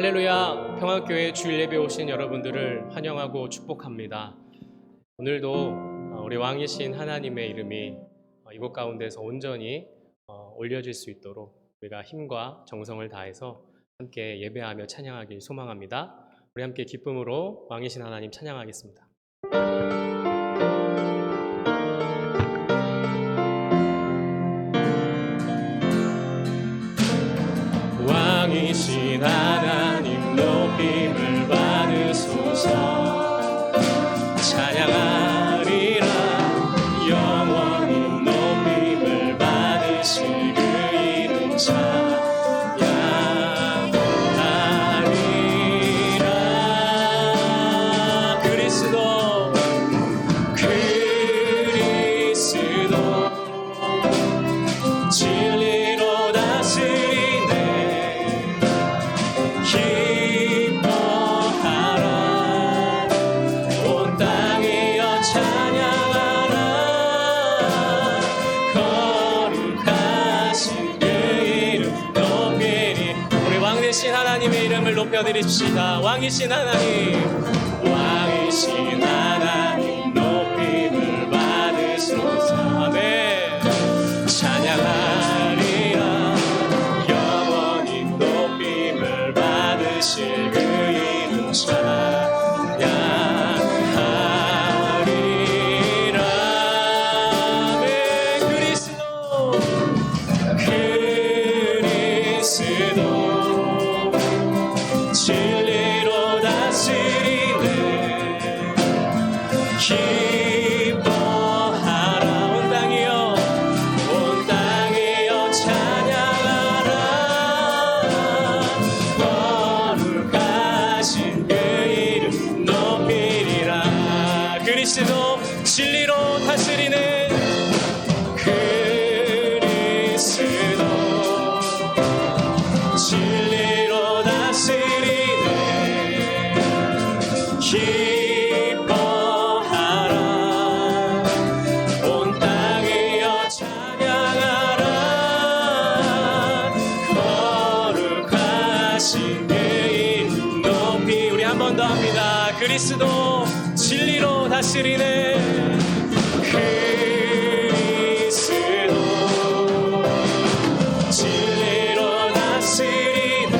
할렐루야, 평안교회 주일 예배 오신 여러분들을 환영하고 축복합니다. 오늘도 우리 왕이신 하나님의 이름이 이곳 가운데서 온전히 올려질 수 있도록 우리가 힘과 정성을 다해서 함께 예배하며 찬양하길 소망합니다. 우리 함께 기쁨으로 왕이신 하나님 찬양하겠습니다. 왕이신 하나님 높임을 받으소서. 찬양하리라 영원히 높임을 받으실 그 이름 찬양하리라. 그리스도 진리로 다스리네. 기뻐하라 온 땅이여 찬양하라. 거룩하신 그 이름 높이리. 우리 왕이신 하나님의 이름을 높여드립시다. 왕이신 하나님, 왕이신 하나님 높임을 받으소서. 아멘. 찬양하리라 영원히 높임을 받으실 그 이름 찬양하리라. 네, 그리스도 진리로 다스리네. 기뻐하라 온 땅이여 찬양하라. 거룩하신 그 이름 높이리라. 그리스도 진리로 다스리네. 그리스도 진리로 다스리네. 기뻐하라 온 땅이여 찬양하라. 거룩하신 그 이름 높이. 우리 한 번 더 합니다. 그리스도 진리로 다스리네. 그리스도 진리로 다스리네.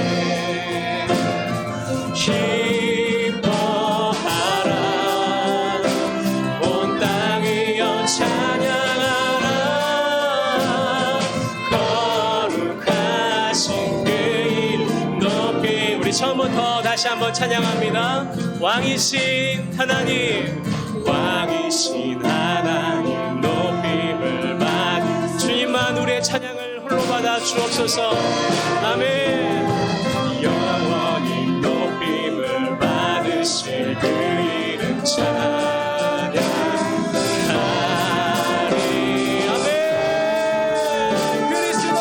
기뻐하라 온 땅이여 찬양하라. 거룩하신 그 이름 높이. 우리 처음부터 다시 한번 찬양합니다. 왕이신 하나님, 왕이신 하나님 높임을 받으. 주님만 우리의 찬양을 홀로 받아 주옵소서. 아멘. 영원히 높임을 받으실 그 이름 찬양하리. 아멘. 그리스도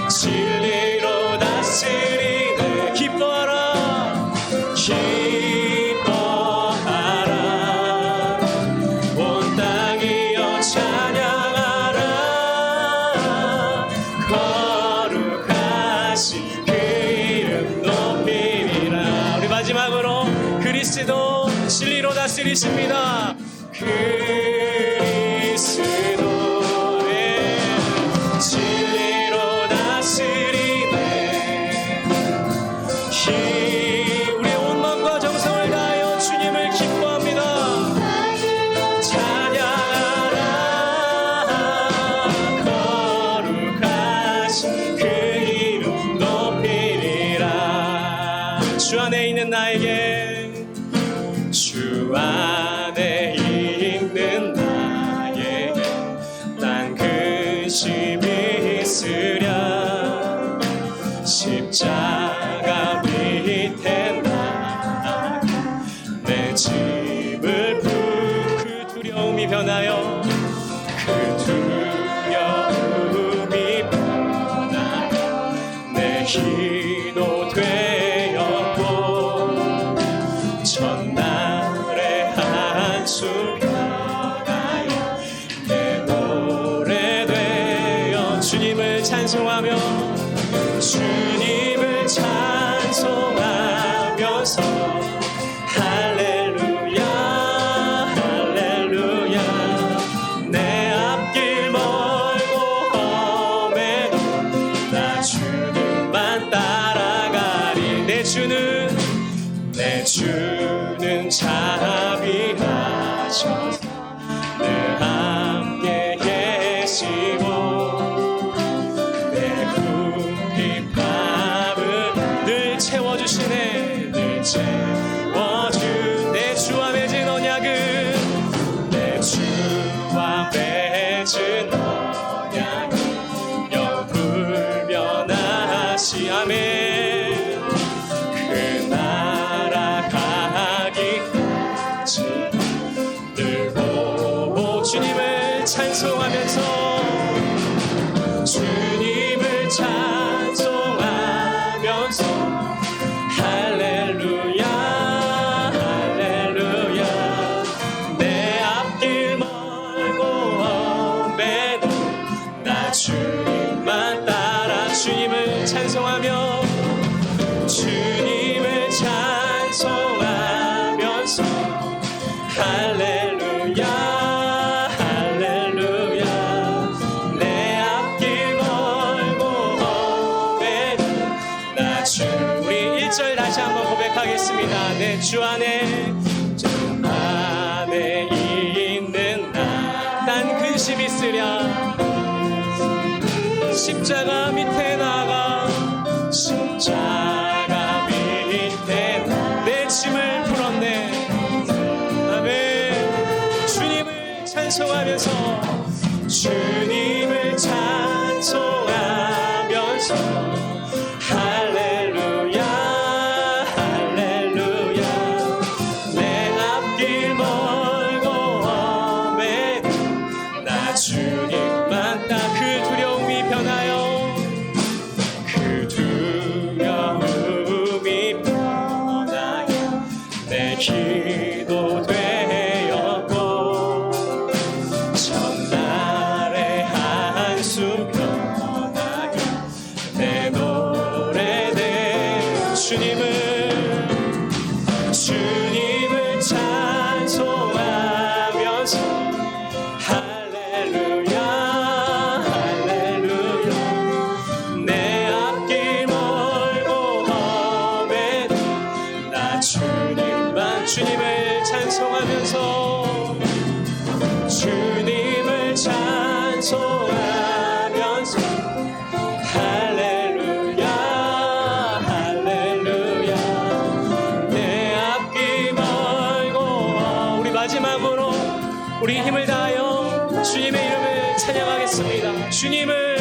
진리로 다스리네. 기뻐하라 온 땅이여 찬양하라. 거룩하신 그 이름 높이리라. 우리 마지막으로 그리스도 진리로 다스리십니다. 그리스도 진리로 다스리네. 우리의 온 마음과 정성을 다하여 주님을 기뻐합니다. 찬양하라. 거룩하신 그 이름 높이리라. 주 안에 있는 나에게, 주 안에 있는 나에게 난 근심이 있으랴. 십자가 밑에 나 내 집을 그 두려움이 변하여, 그 두려움이 변하여 내 기도 되었고, 전날의 한숨 변하여 내 노래 찬송하며 주님을 찬송하면서 할렐루야 할렐루야 내 앞길 멀고 험해도 나 주님만 따라가리 내 주는 자비하셔서 늘 함께 계시고 내 굽힌 맘을 늘 채워주시네 늘 채워준 내 주와 맺은 언약은 내 주와 맺은 언약은 영불변하시 아멘 주님을 찬송하면서 주님을 찬송하면서 할렐루야 할렐루야 내 앞길 멀고 험해도 나 주님만 따라 주님을 찬송하며 주님을 찬송하면서 할렐루야 다시 한번 고백하겠습니다. 내 주 안에 있는 난 근심 있으랴 십자가 밑에 나가 십자가 밑에 내 짐을 풀었네 아멘 주님을 찬송하면서 주님을 찬송하면서 할렐루야 주님만 딱 그 두려움이 변하여 그 두려움이 변하여 내 기도 되었고 전날의 한숨 변하여 내 노래 된 주님을 찬송하면서 주님을 찬송하면서 주님을 찬송하면서 할렐루야 할렐루야 내 앞길 멀고 우리 마지막으로 우리 힘을 다하여 주님의 이름을 찬양하겠습니다. 주님을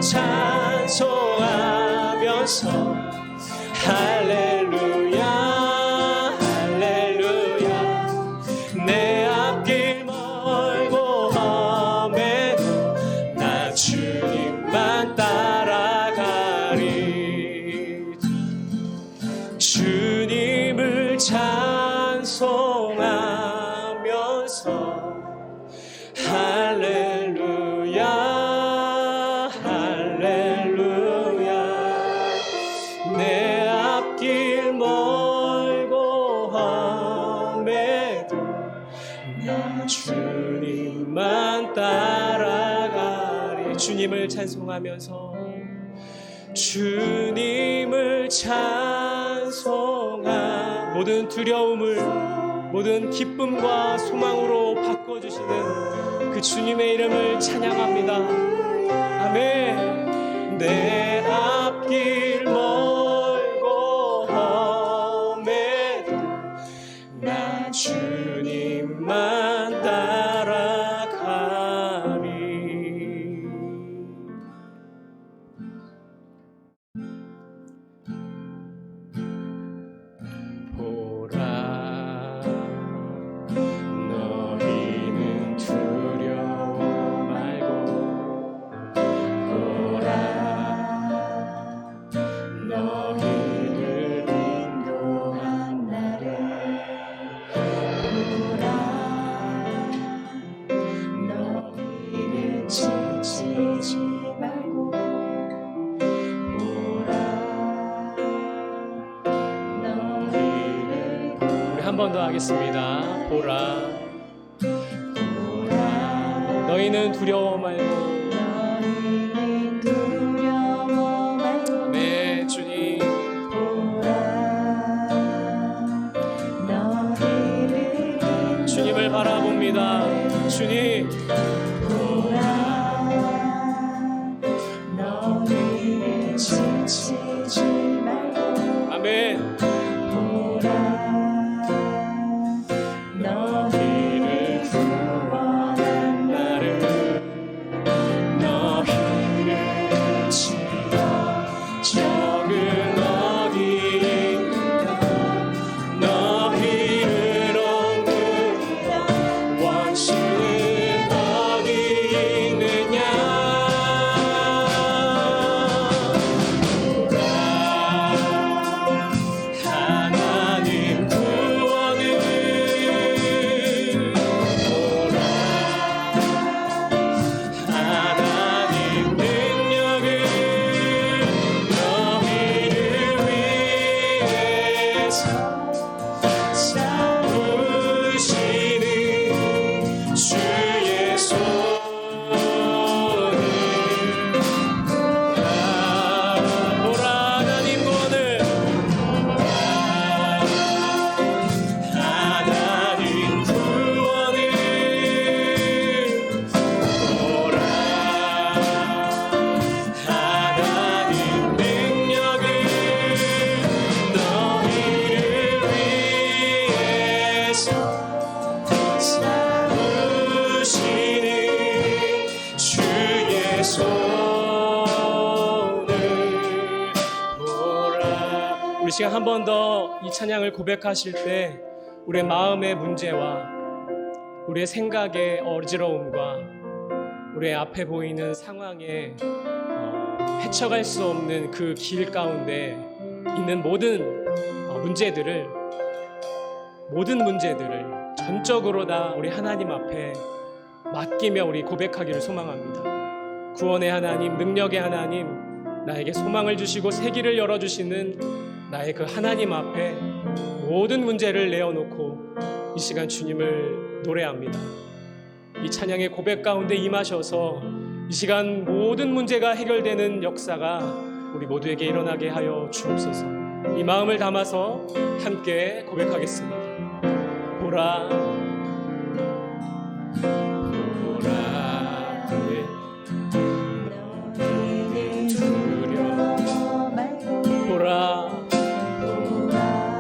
찬송하면서 할렐루야 할렐루야 내 앞길 멀고 험해도 나 주님만 따라가리 주님을 찬송하면서 할렐루야 내 앞길 멀고 험해도 나 주님만 따라가리 주님을 찬송하면서 주님을 찬송하 모든 두려움을 모든 기쁨과 소망으로 바꿔주시는 그 주님의 이름을 찬양합니다. 아멘. 내 앞길 멀고 험해도 나 주님만 따라가리. 보라 너희는 두려워 말고 보라 더 하겠습니다. 보라 너희는 두려워 말고. 네 주님. 주님을 바라봅니다. 주님. 아멘. 너희를 구원한 나를 너희를 치러 적은 어디 너희를 얻는다 원수는 어디 있느냐 하나님 구원을 하나님 능력을 너희를 위해서 싸우시는 주의 손을 보라 하나님 구원을 하나님 구원을 보라 하나님 능력을 너희를 위해서 싸우시는 주의 손을 보라. 우리 시간 한 번 더 이 찬양을 고백하실 때 우리의 마음의 문제와 우리의 생각의 어지러움과 우리의 앞에 보이는 상황에 헤쳐갈 수 없는 그 길 가운데 있는 모든 문제들을 전적으로 다 우리 하나님 앞에 맡기며 우리 고백하기를 소망합니다. 구원의 하나님, 능력의 하나님, 나에게 소망을 주시고 새 길을 열어주시는 나의 그 하나님 앞에 모든 문제를 내어놓고 이 시간 주님을 노래합니다. 이 찬양의 고백 가운데 임하셔서 이 시간 모든 문제가 해결되는 역사가 우리 모두에게 일어나게 하여 주옵소서. 이 마음을 담아서 함께 고백하겠습니다. 보라 보라 두려워 보라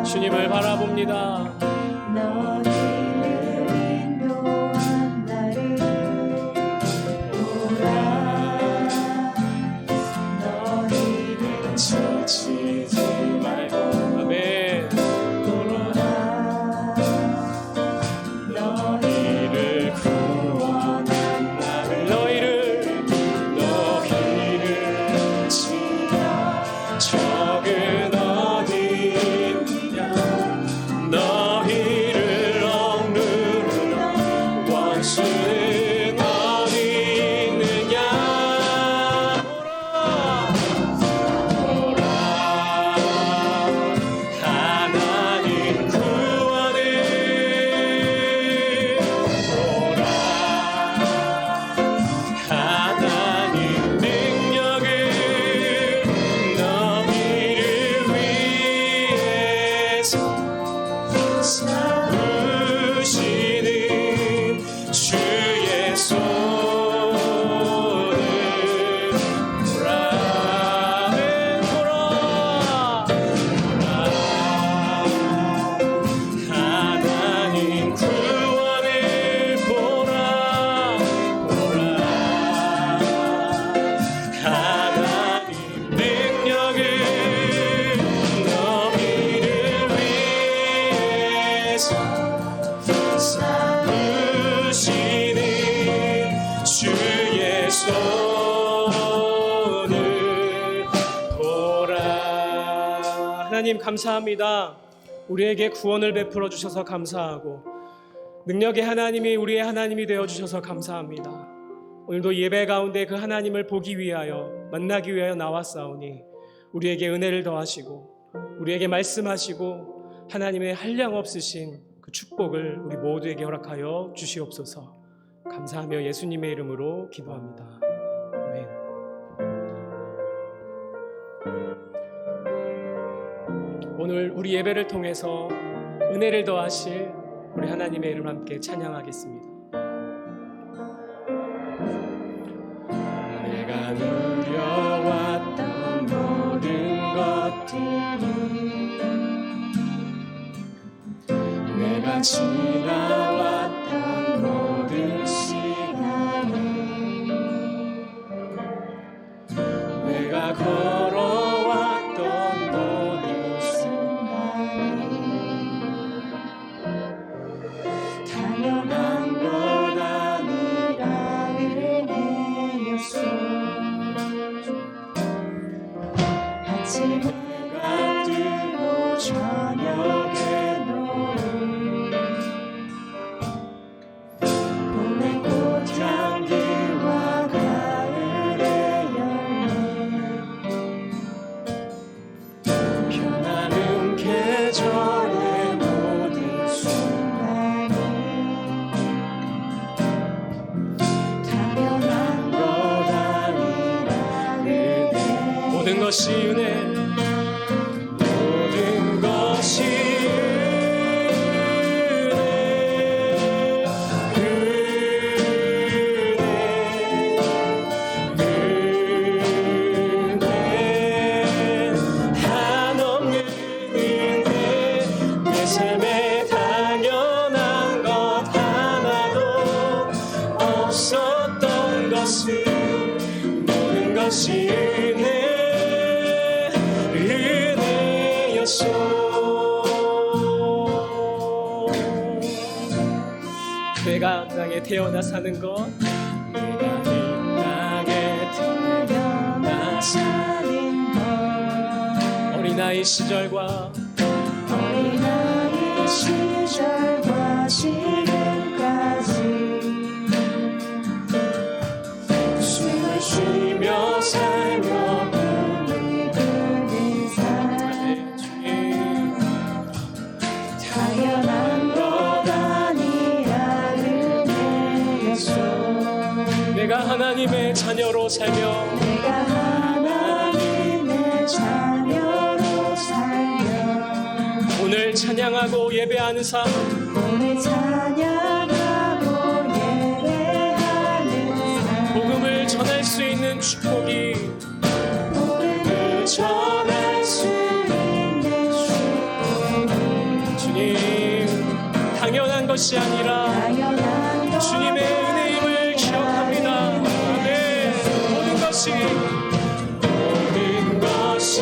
주님을 바라봅니다. 지치지 말고 아멘. 너희를 구원한 나를 너희를 치라 적은 어디 있냐 너희를 억누르라 원수는 어디 있느냐 하나님 구원을 보라 하나님 능력을 너희를 위해서 싸우시는 주의 손을 보라 보라 하나님 구원을 보라 보라 하나님 능력을 너희를 위해서 싸우시는 주의 손을 보라. 하나님 감사합니다. 우리에게 구원을 베풀어 주셔서 감사하고 능력의 하나님이 우리의 하나님이 되어 주셔서 감사합니다. 오늘도 예배 가운데 그 하나님을 보기 위하여 만나기 위하여 나왔사오니 우리에게 은혜를 더하시고 우리에게 말씀하시고 하나님의 한량없으신 그 축복을 우리 모두에게 허락하여 주시옵소서. 감사하며 예수님의 이름으로 기도합니다. 아멘. 오늘 우리 예배를 통해서 은혜를 더하실 우리 하나님의 이름 함께 찬양하겠습니다. 내가 누려왔던 모든 것들이 내가 지나왔던 모든 시간이 내가 걸어왔던 모든 순간이 당연한 것 아니라 은혜였어. 아침에 내가 뜨고 저녁에 봄의 꽃향기와 가을의 열매 변하는 계절의 모든 순간이 당연한 것 아니라 은혜. 모든 것이 은혜, 모든 것이 삶에 당연한 것 하나도 없었던 것은 모든 것이 은혜였소. 내가 땅에 태어나 사는 것, 내가 이 땅에 태어나 사는 것 어린아이 시절과 어린아이 시절과 지금까지 숨을 쉬며 살며 꿈을 꾸는 삶 당연한 것 아니라 은혜였소. 내가 하나님의 자녀로 살며 내가 하나님의 자녀로 살며 오늘 찬양하고 예배하는 삶, 오늘 찬양하고 예배하는 삶 복음을 전할 수 있는 축복이 복음을 전할 수 있는 축복이 주님 당연한 것이 아니라 당연한 것 주님의 은혜임을 기억합니다. 아멘. 모든 것이 모든 것이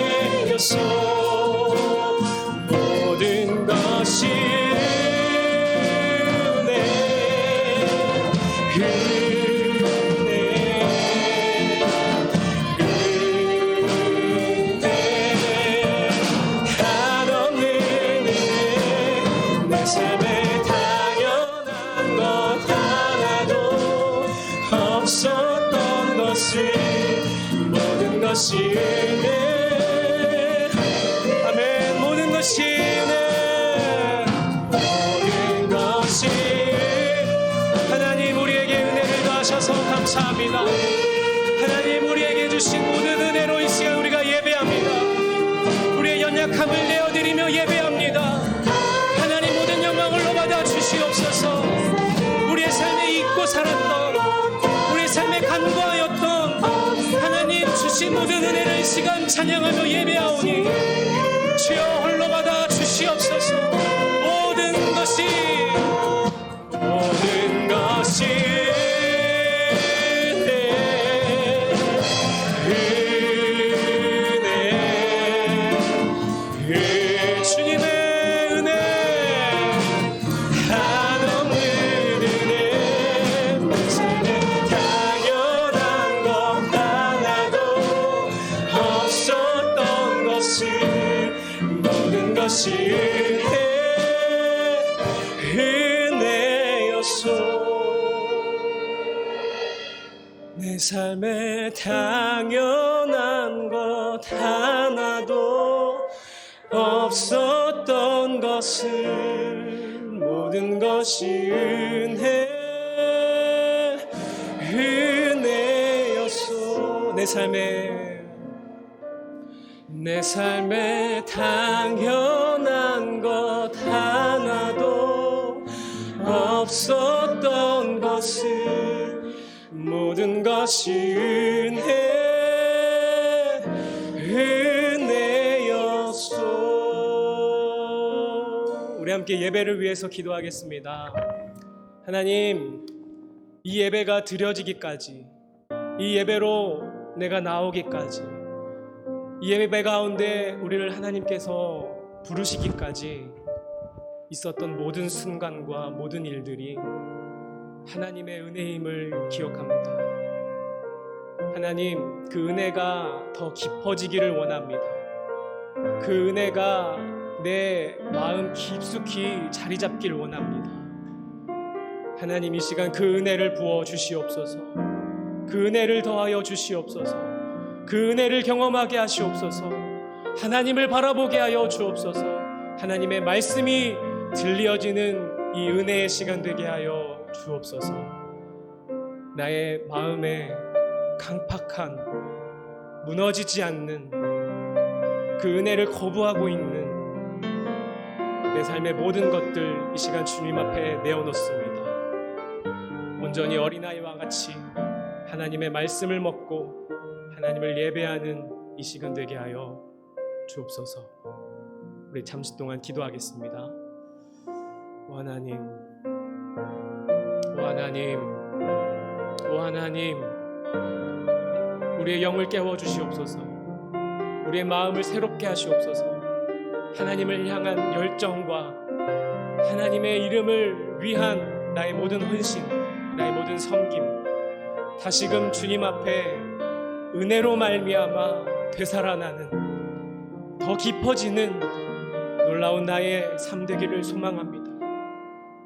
은혜였소. 모든 것이 한없는 은혜. 내 삶에 당연한 것 하나도 없었던 것을 모든 것이 은혜. 아멘. 모든 것이 은혜. 모든 것이 하나님 우리에게 은혜를 더하셔서 감사합니다. 하나님 우리에게 주신 모든 은혜로 이 시간 우리가 예배합니다. 우리의 연약함을 내어드리며 예배합니다. 하나님 모든 영광을 받아 주시옵소서. 우리의 삶에 잊고 살았던 우리의 삶에 간과하였던 하나님 주신 모든 은혜를 이 시간 찬양하며 예배하오니 주여 홀로 받아 주시옵소서. 모든 것이 주님의 은혜 한없는 은혜 것이 은혜였소. 내 삶에 당연한 것 하나도 없었던 것을 모든 것이 은혜였소. 내 삶에 당연한 것 하나도 없었던 것을 모든 것이 은혜였소. 우리 함께 예배를 위해서 기도하겠습니다. 하나님, 이 예배가 드려지기까지, 이 예배로 내가 나오기까지, 이 예배 가운데 우리를 하나님께서 부르시기까지 있었던 모든 순간과 모든 일들이 하나님의 은혜임을 기억합니다. 하나님, 그 은혜가 더 깊어지기를 원합니다. 그 은혜가 내 마음 깊숙이 자리 잡기를 원합니다. 하나님, 이 시간 그 은혜를 부어 주시옵소서. 그 은혜를 더하여 주시옵소서. 그 은혜를 경험하게 하시옵소서. 하나님을 바라보게 하여 주옵소서. 하나님의 말씀이 들려지는 이 은혜의 시간 되게 하여 주옵소서. 나의 마음에 강팍한, 무너지지 않는 그 은혜를 거부하고 있는 내 삶의 모든 것들 이 시간 주님 앞에 내어놓습니다. 온전히 어린아이와 같이 하나님의 말씀을 먹고 하나님을 예배하는 이 시간 되게 하여 주옵소서. 우리 잠시 동안 기도하겠습니다. 오 하나님, 오 하나님, 오 하나님, 우리의 영을 깨워주시옵소서. 우리의 마음을 새롭게 하시옵소서. 하나님을 향한 열정과 하나님의 이름을 위한 나의 모든 헌신, 나의 모든 섬김, 다시금 주님 앞에 은혜로 말미암아 되살아나는 더 깊어지는 놀라운 나의 삶 되기를 소망합니다.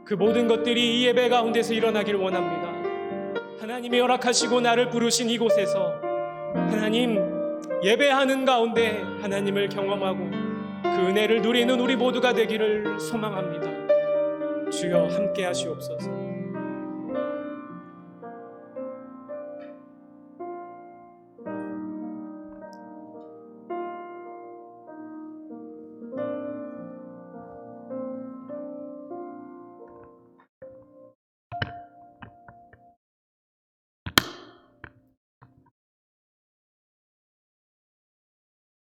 그 모든 것들이 이 예배 가운데서 일어나길 원합니다. 하나님이 허락하시고 나를 부르신 이곳에서 하나님 예배하는 가운데 하나님을 경험하고 그 은혜를 누리는 우리 모두가 되기를 소망합니다. 주여 함께 하시옵소서.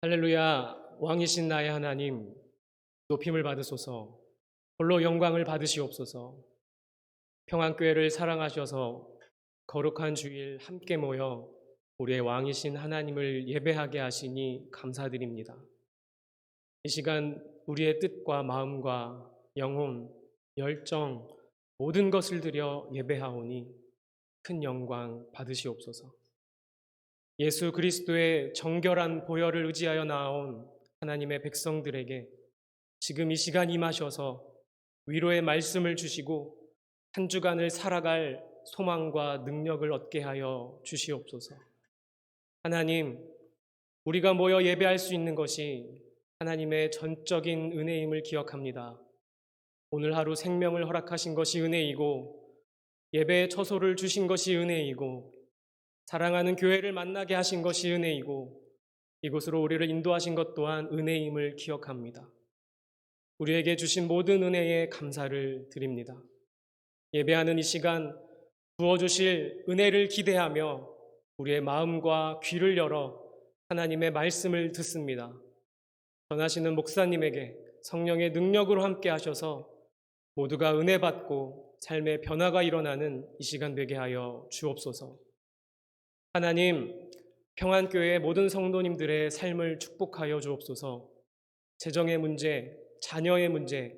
할렐루야. 왕이신 나의 하나님, 높임을 받으소서. 홀로 영광을 받으시옵소서. 평안교회를 사랑하셔서 거룩한 주일 함께 모여 우리의 왕이신 하나님을 예배하게 하시니 감사드립니다. 이 시간 우리의 뜻과 마음과 영혼, 열정, 모든 것을 들여 예배하오니 큰 영광 받으시옵소서. 예수 그리스도의 정결한 보혈을 의지하여 나온 하나님의 백성들에게 지금 이 시간 임하셔서 위로의 말씀을 주시고 한 주간을 살아갈 소망과 능력을 얻게 하여 주시옵소서. 하나님, 우리가 모여 예배할 수 있는 것이 하나님의 전적인 은혜임을 기억합니다. 오늘 하루 생명을 허락하신 것이 은혜이고 예배의 처소를 주신 것이 은혜이고 사랑하는 교회를 만나게 하신 것이 은혜이고 이곳으로 우리를 인도하신 것 또한 은혜임을 기억합니다. 우리에게 주신 모든 은혜에 감사를 드립니다. 예배하는 이 시간 부어주실 은혜를 기대하며 우리의 마음과 귀를 열어 하나님의 말씀을 듣습니다. 전하시는 목사님에게 성령의 능력으로 함께 하셔서 모두가 은혜 받고 삶의 변화가 일어나는 이 시간 되게 하여 주옵소서. 하나님, 평안교회의 모든 성도님들의 삶을 축복하여 주옵소서. 재정의 문제, 자녀의 문제,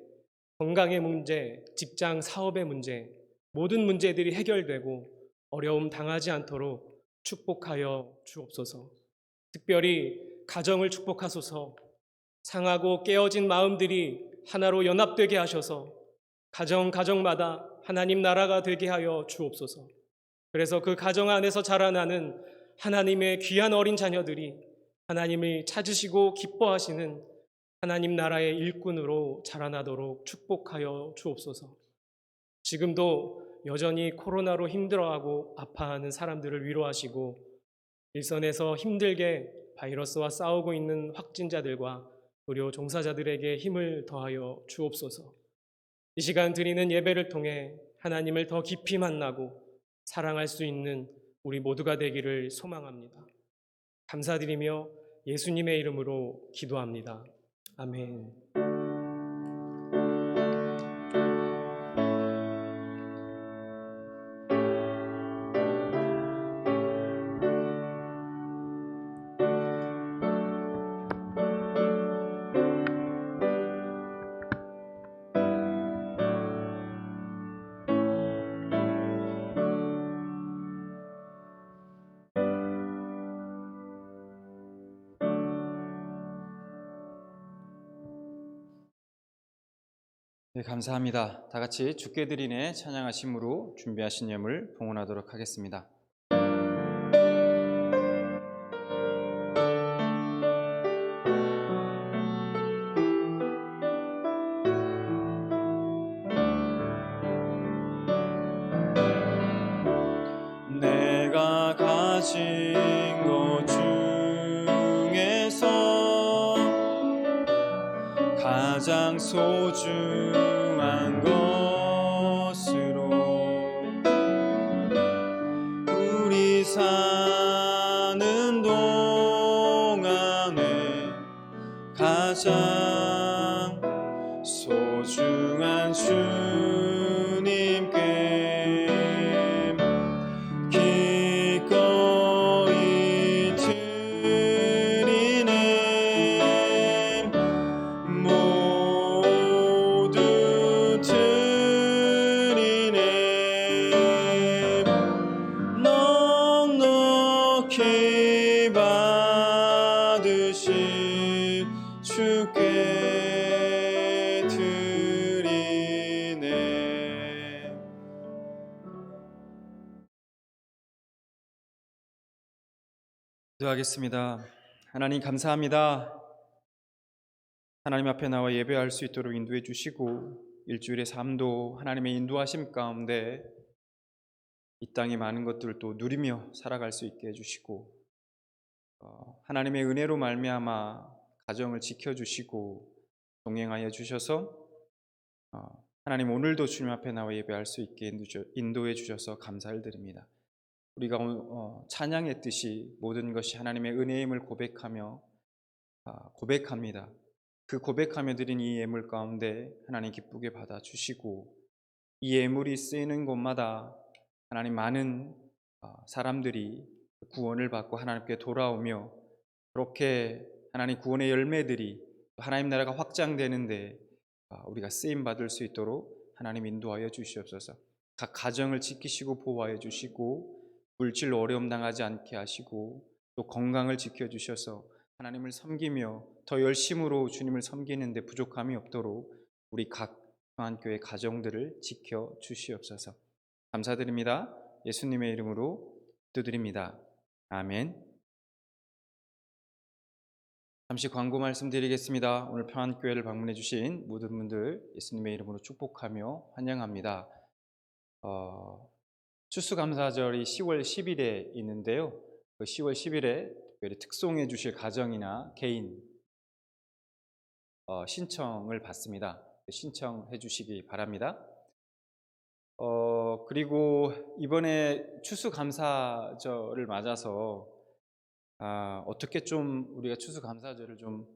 건강의 문제, 직장 사업의 문제, 모든 문제들이 해결되고 어려움 당하지 않도록 축복하여 주옵소서. 특별히 가정을 축복하소서. 상하고 깨어진 마음들이 하나로 연합되게 하셔서 가정마다 하나님 나라가 되게 하여 주옵소서. 그래서 그 가정 안에서 자라나는 하나님의 귀한 어린 자녀들이 하나님을 찾으시고 기뻐하시는 하나님 나라의 일꾼으로 자라나도록 축복하여 주옵소서. 지금도 여전히 코로나로 힘들어하고 아파하는 사람들을 위로하시고 일선에서 힘들게 바이러스와 싸우고 있는 확진자들과 의료 종사자들에게 힘을 더하여 주옵소서. 이 시간 드리는 예배를 통해 하나님을 더 깊이 만나고 사랑할 수 있는 우리 모두가 되기를 소망합니다. 감사드리며 예수님의 이름으로 기도합니다. 아멘. 네, 감사합니다. 다 같이 주께 드리네 찬양하심으로 준비하신 예물 봉헌하도록 하겠습니다. 내가 가진 것 중에서 가장 소중한 것으로 우리 사는 동안에 가장 소중한 주님께 기꺼이 드리네 모두 드리네 넉넉히 받으신 주께 드리네. 기도하겠습니다. 하나님 감사합니다. 하나님 앞에 나와 예배할 수 있도록 인도해 주시고 일주일의 삶도 하나님의 인도하심 가운데 이 땅의 많은 것들을 또 누리며 살아갈 수 있게 해주시고 하나님의 은혜로 말미암아 가정을 지켜주시고 동행하여 주셔서 하나님 오늘도 주님 앞에 나와 예배할 수 있게 인도해 주셔서 감사를 드립니다. 우리가 찬양했듯이 모든 것이 하나님의 은혜임을 고백합니다. 그 고백하며 드린 이 예물 가운데 하나님 기쁘게 받아주시고 이 예물이 쓰이는 곳마다 하나님 많은 사람들이 구원을 받고 하나님께 돌아오며 그렇게 하나님 구원의 열매들이 하나님 나라가 확장되는데 우리가 쓰임받을 수 있도록 하나님 인도하여 주시옵소서. 각 가정을 지키시고 보호하여 주시고 물질로 어려움 당하지 않게 하시고 또 건강을 지켜주셔서 하나님을 섬기며 더 열심으로 주님을 섬기는데 부족함이 없도록 우리 각 평안교회 가정들을 지켜주시옵소서. 감사드립니다. 예수님의 이름으로 기도드립니다. 아멘. 잠시 광고 말씀드리겠습니다. 오늘 평안교회를 방문해 주신 모든 분들 예수님의 이름으로 축복하며 환영합니다. 추수감사절이 10월 10일에 있는데요. 그 10월 10일에 특별히 특송해 주실 가정이나 개인 신청을 받습니다. 신청해 주시기 바랍니다. 그리고 이번에 추수감사절을 맞아서 어떻게 좀 우리가 추수감사절을 좀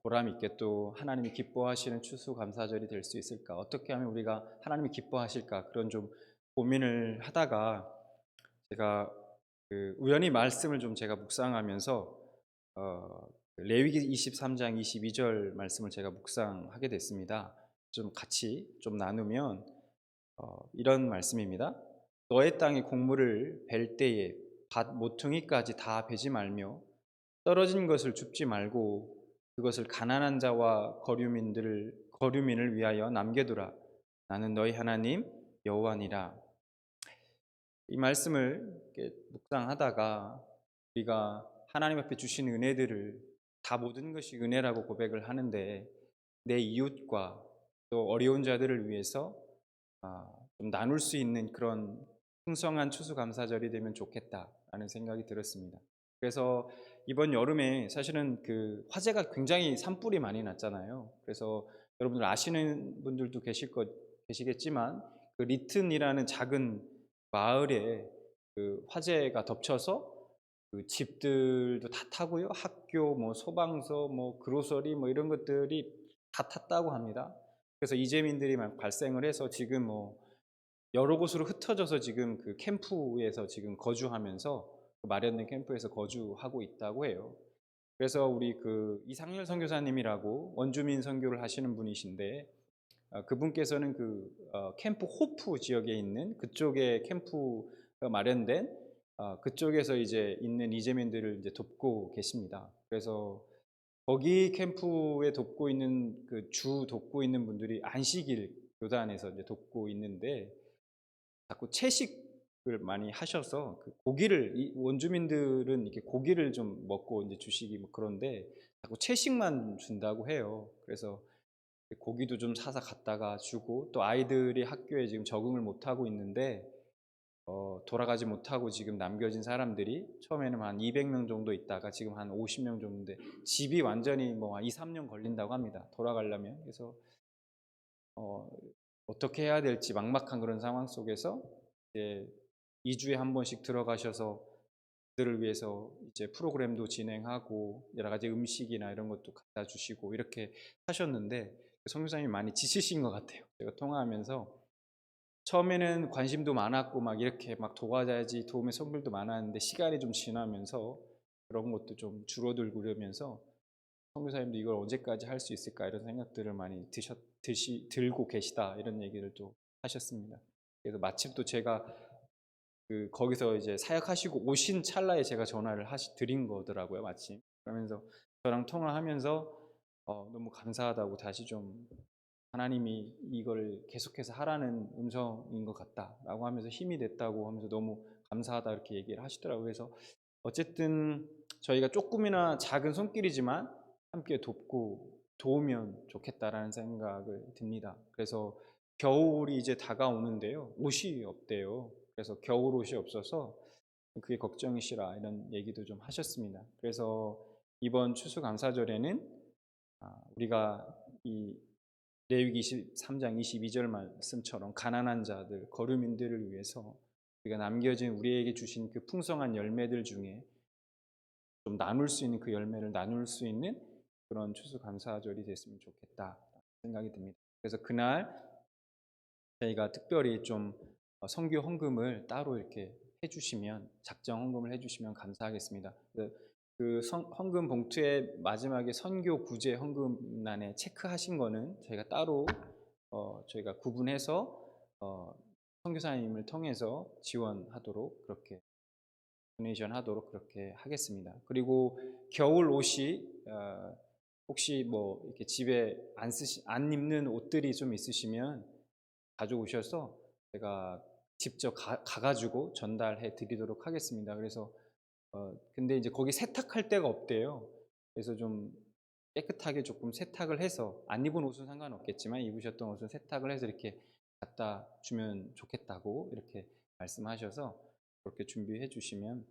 보람 있게 또 하나님이 기뻐하시는 추수감사절이 될 수 있을까? 어떻게 하면 우리가 하나님이 기뻐하실까? 그런 좀 고민을 하다가 제가 우연히 말씀을 좀 제가 묵상하면서 레위기 23장 22절 말씀을 제가 묵상하게 됐습니다. 좀 같이 좀 나누면 이런 말씀입니다. 너의 땅의 곡물을 벨 때에 밭 모퉁이까지 다 베지 말며 떨어진 것을 줍지 말고 그것을 가난한 자와 거류민을 위하여 남겨두라. 나는 너희 하나님 여호와니라. 이 말씀을 이렇게 묵상하다가 우리가 하나님 앞에 주신 은혜들을 다 모든 것이 은혜라고 고백을 하는데 내 이웃과 또 어려운 자들을 위해서 좀 나눌 수 있는 그런 풍성한 추수감사절이 되면 좋겠다라는 생각이 들었습니다. 그래서 이번 여름에 사실은 그 화재가 굉장히 산불이 많이 났잖아요. 그래서 여러분들 아시는 분들도 계시겠지만 그 리튼이라는 작은 마을에 그 화재가 덮쳐서 그 집들도 다 타고요. 학교, 뭐 소방서, 뭐 그로서리 뭐 이런 것들이 다 탔다고 합니다. 그래서 이재민들이 막 발생을 해서 지금 뭐 여러 곳으로 흩어져서 지금 그 캠프에서 지금 거주하면서 그 마련된 캠프에서 거주하고 있다고 해요. 그래서 우리 그 이상열 선교사님이라고 원주민 선교를 하시는 분이신데 그분께서는 그 캠프 호프 지역에 있는 그쪽에 캠프가 마련된 그쪽에서 이제 있는 이재민들을 이제 돕고 계십니다. 그래서 거기 캠프에 돕고 있는 그 돕고 있는 분들이 안식일 교단에서 이제 돕고 있는데 자꾸 채식을 많이 하셔서 그 고기를 원주민들은 이렇게 고기를 좀 먹고 이제 주시기 뭐 그런데 자꾸 채식만 준다고 해요. 그래서 고기도 좀 사서 갖다가 주고 또 아이들이 학교에 지금 적응을 못 하고 있는데 돌아가지 못하고 지금 남겨진 사람들이 처음에는 한 200명 정도 있다가 지금 한 50명 정도인데 집이 완전히 뭐 2, 3년 걸린다고 합니다. 돌아가려면. 그래서 어떻게 해야 될지 막막한 그런 상황 속에서 이제 2주에 한 번씩 들어가셔서 그들을 위해서 이제 프로그램도 진행하고 여러 가지 음식이나 이런 것도 갖다 주시고 이렇게 하셨는데 선교사님이 많이 지치신 것 같아요. 제가 통화하면서 처음에는 관심도 많았고 막 이렇게 막 도와줘야지 도움의 선물도 많았는데 시간이 좀 지나면서 그런 것도 좀 줄어들고 그러면서 선교사님도 이걸 언제까지 할 수 있을까 이런 생각들을 많이 들고 계시다 이런 얘기를 또 하셨습니다. 그래서 마침 또 제가 거기서 이제 사역하시고 오신 찰나에 제가 전화를 드린 거더라고요, 마침. 그러면서 저랑 통화하면서 너무 감사하다고 다시 좀 하나님이 이걸 계속해서 하라는 음성인 것 같다라고 하면서 힘이 됐다고 하면서 너무 감사하다 이렇게 얘기를 하시더라고요. 그래서 어쨌든 저희가 조금이나 작은 손길이지만 함께 돕고 도우면 좋겠다라는 생각을 듭니다. 그래서 겨울이 이제 다가오는데요. 옷이 없대요. 그래서 겨울 옷이 없어서 그게 걱정이시라 이런 얘기도 좀 하셨습니다. 그래서 이번 추수감사절에는 우리가 이 레위기 23장 22절 말씀처럼 가난한 자들, 거류민들을 위해서 우리가 남겨진 우리에게 주신 그 풍성한 열매들 중에 좀 나눌 수 있는 그 열매를 나눌 수 있는 그런 추수감사절이 됐으면 좋겠다 생각이 듭니다. 그래서 그날 저희가 특별히 좀 선교 헌금을 따로 이렇게 해주시면 작정 헌금을 해주시면 감사하겠습니다. 그 헌금 봉투에 마지막에 선교 구제 헌금란에 체크하신 거는 저희가 따로 저희가 구분해서 선교사님을 통해서 지원하도록 그렇게 도네이션 하도록 그렇게 하겠습니다. 그리고 겨울 옷이 혹시 뭐 이렇게 집에 안 입는 옷들이 좀 있으시면 가져오셔서 제가 직접 가가지고 전달해 드리도록 하겠습니다. 그래서 근데 이제 거기 세탁할 데가 없대요. 그래서 좀 깨끗하게 조금 세탁을 해서 안 입은 옷은 상관없겠지만 입으셨던 옷은 세탁을 해서 이렇게 갖다 주면 좋겠다고 이렇게 말씀하셔서 그렇게 준비해 주시면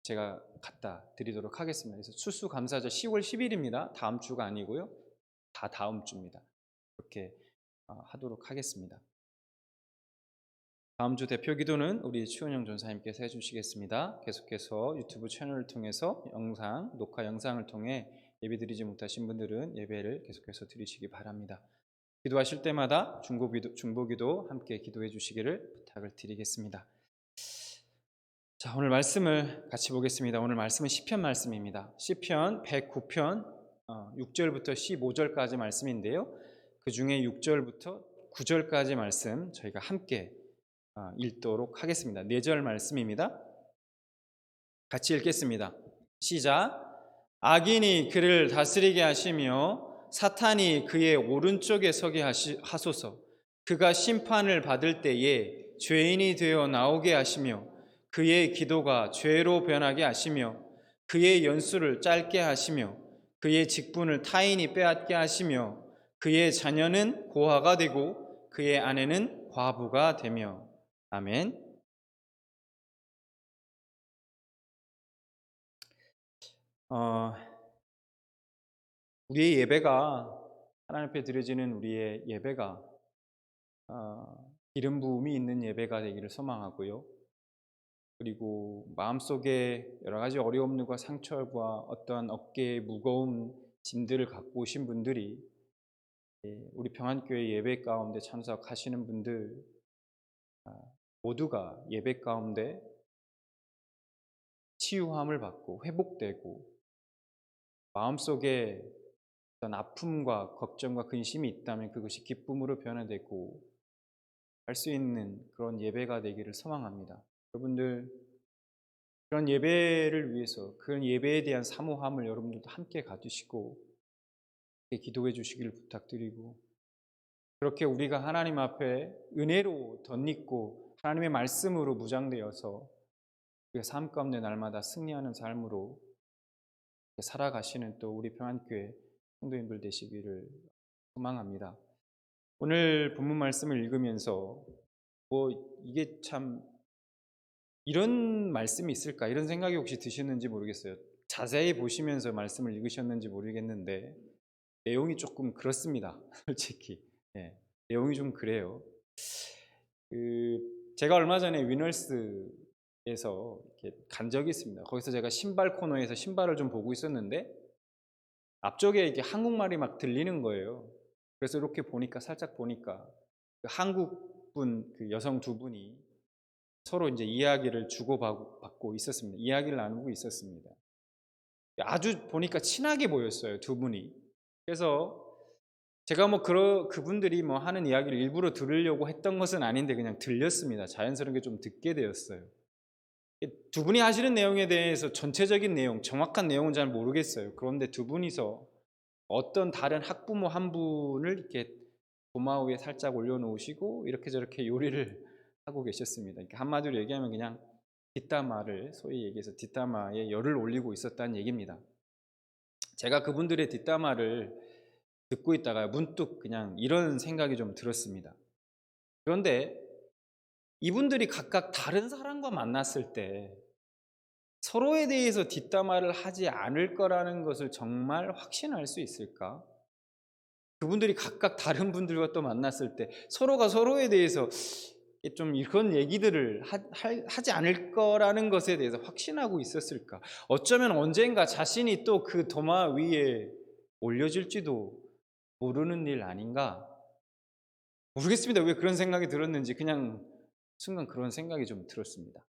제가 갖다 드리도록 하겠습니다. 그래서 추수감사절 10월 10일입니다. 다음 주가 아니고요. 다 다음 주입니다. 그렇게 하도록 하겠습니다. 다음 주 대표 기도는 우리 추은영 전사님께서 해주시겠습니다. 계속해서 유튜브 채널을 통해서 녹화 영상을 통해 예배 드리지 못하신 분들은 예배를 계속해서 드리시기 바랍니다. 기도하실 때마다 중보기도 함께 기도해 주시기를 부탁을 드리겠습니다. 자, 오늘 말씀을 같이 보겠습니다. 오늘 말씀은 시편 말씀입니다. 시편 109편 6절부터 15절까지 말씀인데요. 그 중에 6절부터 9절까지 말씀 저희가 함께 읽도록 하겠습니다. 4절 말씀입니다. 같이 읽겠습니다. 시작. 악인이 그를 다스리게 하시며 사탄이 그의 오른쪽에 서게 하소서. 그가 심판을 받을 때에 죄인이 되어 나오게 하시며 그의 기도가 죄로 변하게 하시며 그의 연수를 짧게 하시며 그의 직분을 타인이 빼앗게 하시며 그의 자녀는 고아가 되고 그의 아내는 과부가 되며. 아멘. 우리의 예배가, 하나님 앞에 드려지는 우리의 예배가 기름 부음이 있는 예배가 되기를 소망하고요. 그리고 마음속에 여러 가지 어려움과 상처와 어떠한 어깨에 무거운 짐들을 갖고 오신 분들이 우리 평안교회 예배 가운데 참석하시는 분들 모두가 예배 가운데 치유함을 받고 회복되고 마음속에 어떤 아픔과 걱정과 근심이 있다면 그것이 기쁨으로 변화되고 할 수 있는 그런 예배가 되기를 소망합니다. 여러분들 그런 예배를 위해서 그런 예배에 대한 사모함을 여러분들도 함께 가지시고 기도해 주시기를 부탁드리고, 그렇게 우리가 하나님 앞에 은혜로 덧입고 하나님의 말씀으로 무장되어서 우리가 삶 가운데 날마다 승리하는 삶으로 살아가시는 또 우리 평안교회 성도님들 되시기를 소망합니다. 오늘 본문 말씀을 읽으면서 이게 참 이런 말씀이 있을까 이런 생각이 혹시 드셨는지 모르겠어요. 자세히 보시면서 말씀을 읽으셨는지 모르겠는데 내용이 조금 그렇습니다. 솔직히 내용이 좀 그래요. 제가 얼마 전에 위너스에서 이렇게 간 적이 있습니다. 거기서 제가 신발 코너에서 신발을 좀 보고 있었는데 앞쪽에 이렇게 한국말이 막 들리는 거예요. 그래서 이렇게 보니까 살짝 보니까 그 한국분 그 여성 두 분이 서로 이제 이야기를 주고받고 있었습니다. 이야기를 나누고 있었습니다. 아주 보니까 친하게 보였어요, 두 분이. 그래서 제가 그분들이 하는 이야기를 일부러 들으려고 했던 것은 아닌데 그냥 들렸습니다. 자연스럽게 좀 듣게 되었어요. 두 분이 하시는 내용에 대해서 전체적인 내용, 정확한 내용은 잘 모르겠어요. 그런데 두 분이서 어떤 다른 학부모 한 분을 이렇게 도마 위에 살짝 올려놓으시고 이렇게 저렇게 요리를 하고 계셨습니다. 한마디로 얘기하면 그냥 뒷담화를, 소위 얘기해서 뒷담화에 열을 올리고 있었다는 얘기입니다. 제가 그분들의 뒷담화를 듣고 있다가 문득 그냥 이런 생각이 좀 들었습니다. 그런데 이분들이 각각 다른 사람과 만났을 때 서로에 대해서 뒷담화를 하지 않을 거라는 것을 정말 확신할 수 있을까? 그분들이 각각 다른 분들과 또 만났을 때 서로가 서로에 대해서 좀 이런 얘기들을 하지 않을 거라는 것에 대해서 확신하고 있었을까? 어쩌면 언젠가 자신이 또 그 도마 위에 올려질지도 모르는 일 아닌가? 모르겠습니다. 왜 그런 생각이 들었는지 그냥 순간 그런 생각이 좀 들었습니다.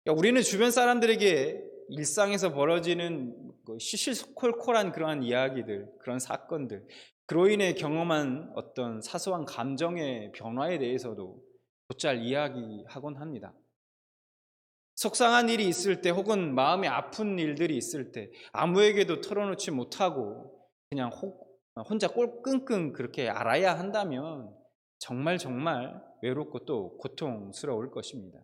우리는 주변 사람들에게 일상에서 벌어지는 시시콜콜한 그러한 이야기들, 그런 사건들, 그로 인해 경험한 어떤 사소한 감정의 변화에 대해서도 곧잘 이야기하곤 합니다. 속상한 일이 있을 때 혹은 마음이 아픈 일들이 있을 때 아무에게도 털어놓지 못하고 그냥 혼자 꼴끙끙 그렇게 알아야 한다면 정말 외롭고 또 고통스러울 것입니다.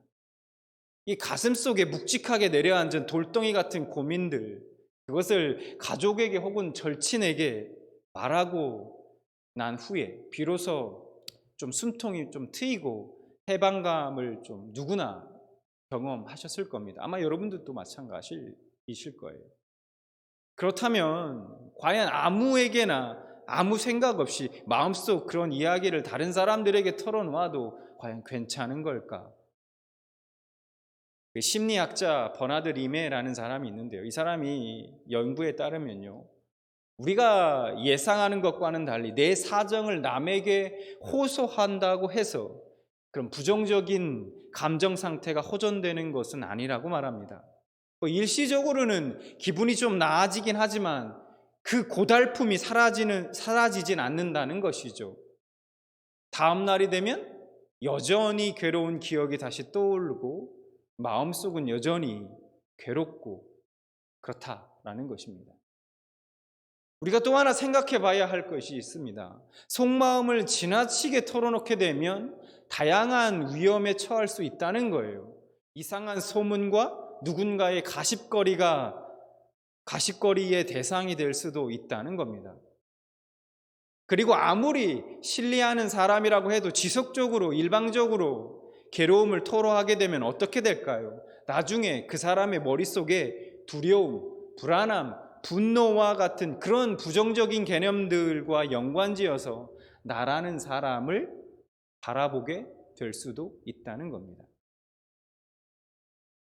이 가슴 속에 묵직하게 내려앉은 돌덩이 같은 고민들, 그것을 가족에게 혹은 절친에게 말하고 난 후에 비로소 좀 숨통이 좀 트이고 해방감을 좀 누구나 경험하셨을 겁니다. 아마 여러분들도 마찬가지이실 거예요. 그렇다면 과연 아무에게나 아무 생각 없이 마음속 그런 이야기를 다른 사람들에게 털어놓아도 과연 괜찮은 걸까? 심리학자 버나드 리메라는 사람이 있는데요. 이 사람이 연구에 따르면요, 우리가 예상하는 것과는 달리 내 사정을 남에게 호소한다고 해서 그런 부정적인 감정 상태가 호전되는 것은 아니라고 말합니다. 일시적으로는 기분이 좀 나아지긴 하지만 그 고달픔이 사라지진 않는다는 것이죠. 다음 날이 되면 여전히 괴로운 기억이 다시 떠오르고 마음속은 여전히 괴롭고 그렇다. 있다라는 것입니다. 우리가 또 하나 생각해 봐야 할 것이 있습니다. 속마음을 지나치게 털어놓게 되면 다양한 위험에 처할 수 있다는 거예요. 이상한 소문과 누군가의 가십거리의 대상이 될 수도 있다는 겁니다. 그리고 아무리 신뢰하는 사람이라고 해도 지속적으로 일방적으로 괴로움을 토로하게 되면 어떻게 될까요? 나중에 그 사람의 머릿속에 두려움, 불안함, 분노와 같은 그런 부정적인 개념들과 연관지어서 나라는 사람을 바라보게 될 수도 있다는 겁니다.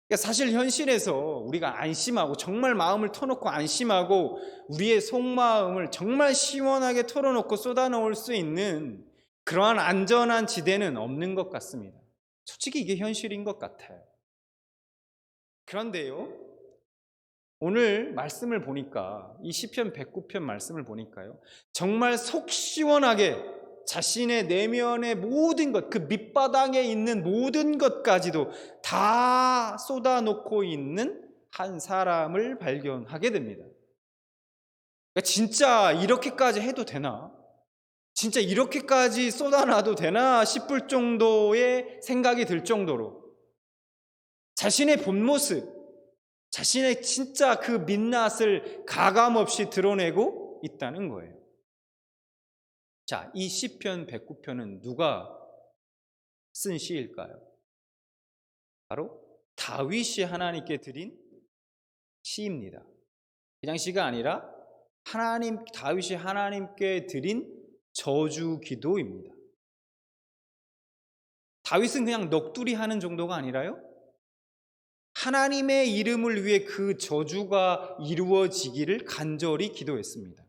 그러니까 사실 현실에서 우리가 안심하고 정말 마음을 터놓고 안심하고 우리의 속마음을 정말 시원하게 털어놓고 쏟아놓을 수 있는 그러한 안전한 지대는 없는 것 같습니다. 솔직히 이게 현실인 것 같아요. 그런데요, 오늘 말씀을 보니까 이 시편 109편 말씀을 보니까요, 정말 속 시원하게 자신의 내면의 모든 것, 그 밑바닥에 있는 모든 것까지도 다 쏟아놓고 있는 한 사람을 발견하게 됩니다. 그러니까 진짜 이렇게까지 해도 되나? 진짜 이렇게까지 쏟아놔도 되나 싶을 정도의 생각이 들 정도로 자신의 본 모습, 자신의 진짜 그 민낯을 가감없이 드러내고 있다는 거예요. 자, 이 시편 109편은 누가 쓴 시일까요? 바로 다윗이 하나님께 드린 시입니다. 그냥 시가 아니라 다윗이 하나님께 드린 저주 기도입니다. 다윗은 그냥 넋두리 하는 정도가 아니라요, 하나님의 이름을 위해 그 저주가 이루어지기를 간절히 기도했습니다.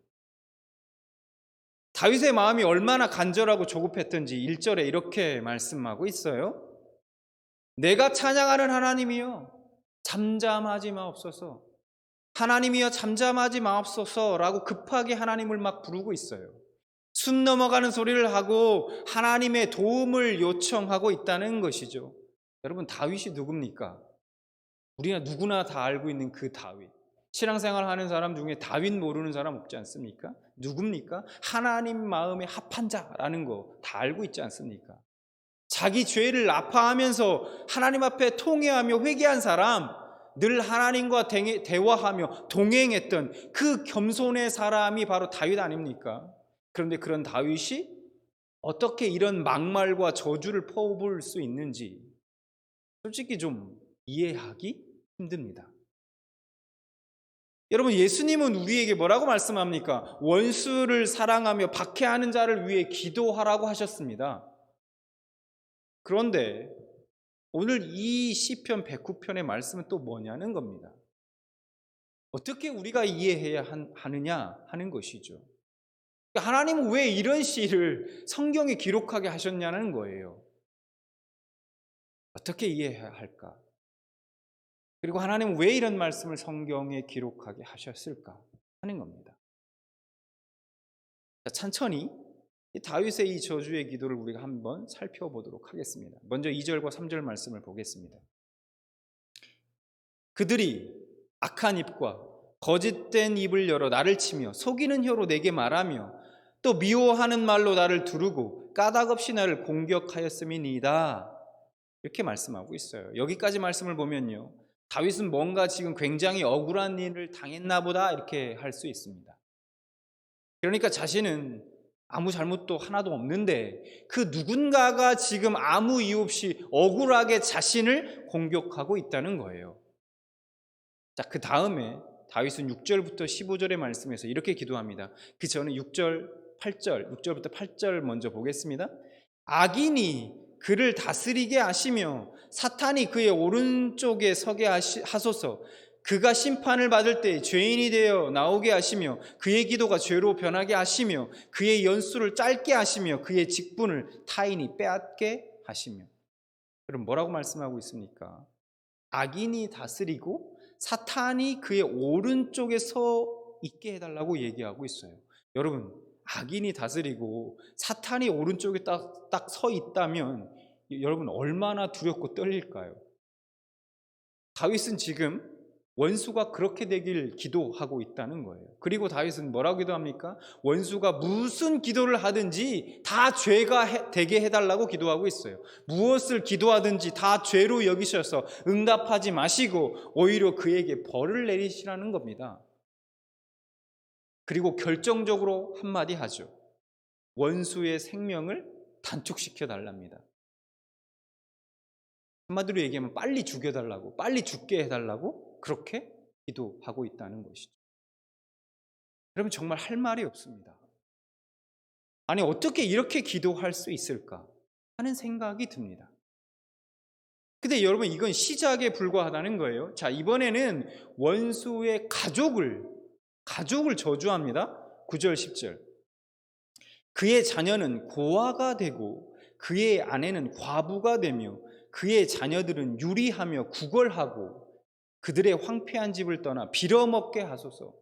다윗의 마음이 얼마나 간절하고 조급했던지 1절에 이렇게 말씀하고 있어요. 내가 찬양하는 하나님이여 잠잠하지 마옵소서. 하나님이여 잠잠하지 마옵소서 라고 급하게 하나님을 막 부르고 있어요. 숨 넘어가는 소리를 하고 하나님의 도움을 요청하고 있다는 것이죠. 여러분, 다윗이 누굽니까? 우리가 누구나 다 알고 있는 그 다윗. 신앙생활 하는 사람 중에 다윗 모르는 사람 없지 않습니까? 누굽니까? 하나님 마음에 합한 자라는 거 다 알고 있지 않습니까? 자기 죄를 아파하면서 하나님 앞에 통회하며 회개한 사람, 늘 하나님과 대화하며 동행했던 그 겸손의 사람이 바로 다윗 아닙니까? 그런데 그런 다윗이 어떻게 이런 막말과 저주를 퍼부을 수 있는지 솔직히 좀 이해하기 힘듭니다. 여러분, 예수님은 우리에게 뭐라고 말씀합니까? 원수를 사랑하며 박해하는 자를 위해 기도하라고 하셨습니다. 그런데 오늘 이 시편 109편의 말씀은 또 뭐냐는 겁니다. 어떻게 우리가 이해해야 하느냐 하는 것이죠. 하나님은 왜 이런 시를 성경에 기록하게 하셨냐는 거예요. 어떻게 이해해야 할까? 그리고 하나님은 왜 이런 말씀을 성경에 기록하게 하셨을까 하는 겁니다. 자, 천천히 다윗의 이 저주의 기도를 우리가 한번 살펴보도록 하겠습니다. 먼저 2절과 3절 말씀을 보겠습니다. 그들이 악한 입과 거짓된 입을 열어 나를 치며 속이는 혀로 내게 말하며 또 미워하는 말로 나를 두르고 까닭없이 나를 공격하였음이니이다. 이렇게 말씀하고 있어요. 여기까지 말씀을 보면요, 다윗은 뭔가 지금 굉장히 억울한 일을 당했나 보다 이렇게 할 수 있습니다. 그러니까 자신은 아무 잘못도 하나도 없는데 그 누군가가 지금 아무 이유 없이 억울하게 자신을 공격하고 있다는 거예요. 자, 그 다음에 다윗은 6절부터 15절의 말씀에서 이렇게 기도합니다. 그 전에 6절부터 8절 먼저 보겠습니다. 악인이 그를 다스리게 하시며 사탄이 그의 오른쪽에 서게 하소서. 그가 심판을 받을 때 죄인이 되어 나오게 하시며 그의 기도가 죄로 변하게 하시며 그의 연수를 짧게 하시며 그의 직분을 타인이 빼앗게 하시며. 그럼 뭐라고 말씀하고 있습니까? 악인이 다스리고 사탄이 그의 오른쪽에 서 있게 해달라고 얘기하고 있어요. 여러분, 악인이 다스리고 사탄이 오른쪽에 딱 서 있다면 여러분 얼마나 두렵고 떨릴까요? 다윗은 지금 원수가 그렇게 되길 기도하고 있다는 거예요. 그리고 다윗은 뭐라고 기도합니까? 원수가 무슨 기도를 하든지 다 죄가 되게 해달라고 기도하고 있어요. 무엇을 기도하든지 다 죄로 여기셔서 응답하지 마시고 오히려 그에게 벌을 내리시라는 겁니다. 그리고 결정적으로 한마디 하죠. 원수의 생명을 단축시켜 달랍니다. 한마디로 얘기하면 빨리 죽여달라고, 빨리 죽게 해달라고 그렇게 기도하고 있다는 것이죠. 여러분, 정말 할 말이 없습니다. 아니, 어떻게 이렇게 기도할 수 있을까 하는 생각이 듭니다. 근데 여러분, 이건 시작에 불과하다는 거예요. 자, 이번에는 원수의 가족을 저주합니다. 9절 10절. 그의 자녀는 고아가 되고 그의 아내는 과부가 되며 그의 자녀들은 유리하며 구걸하고 그들의 황폐한 집을 떠나 빌어먹게 하소서.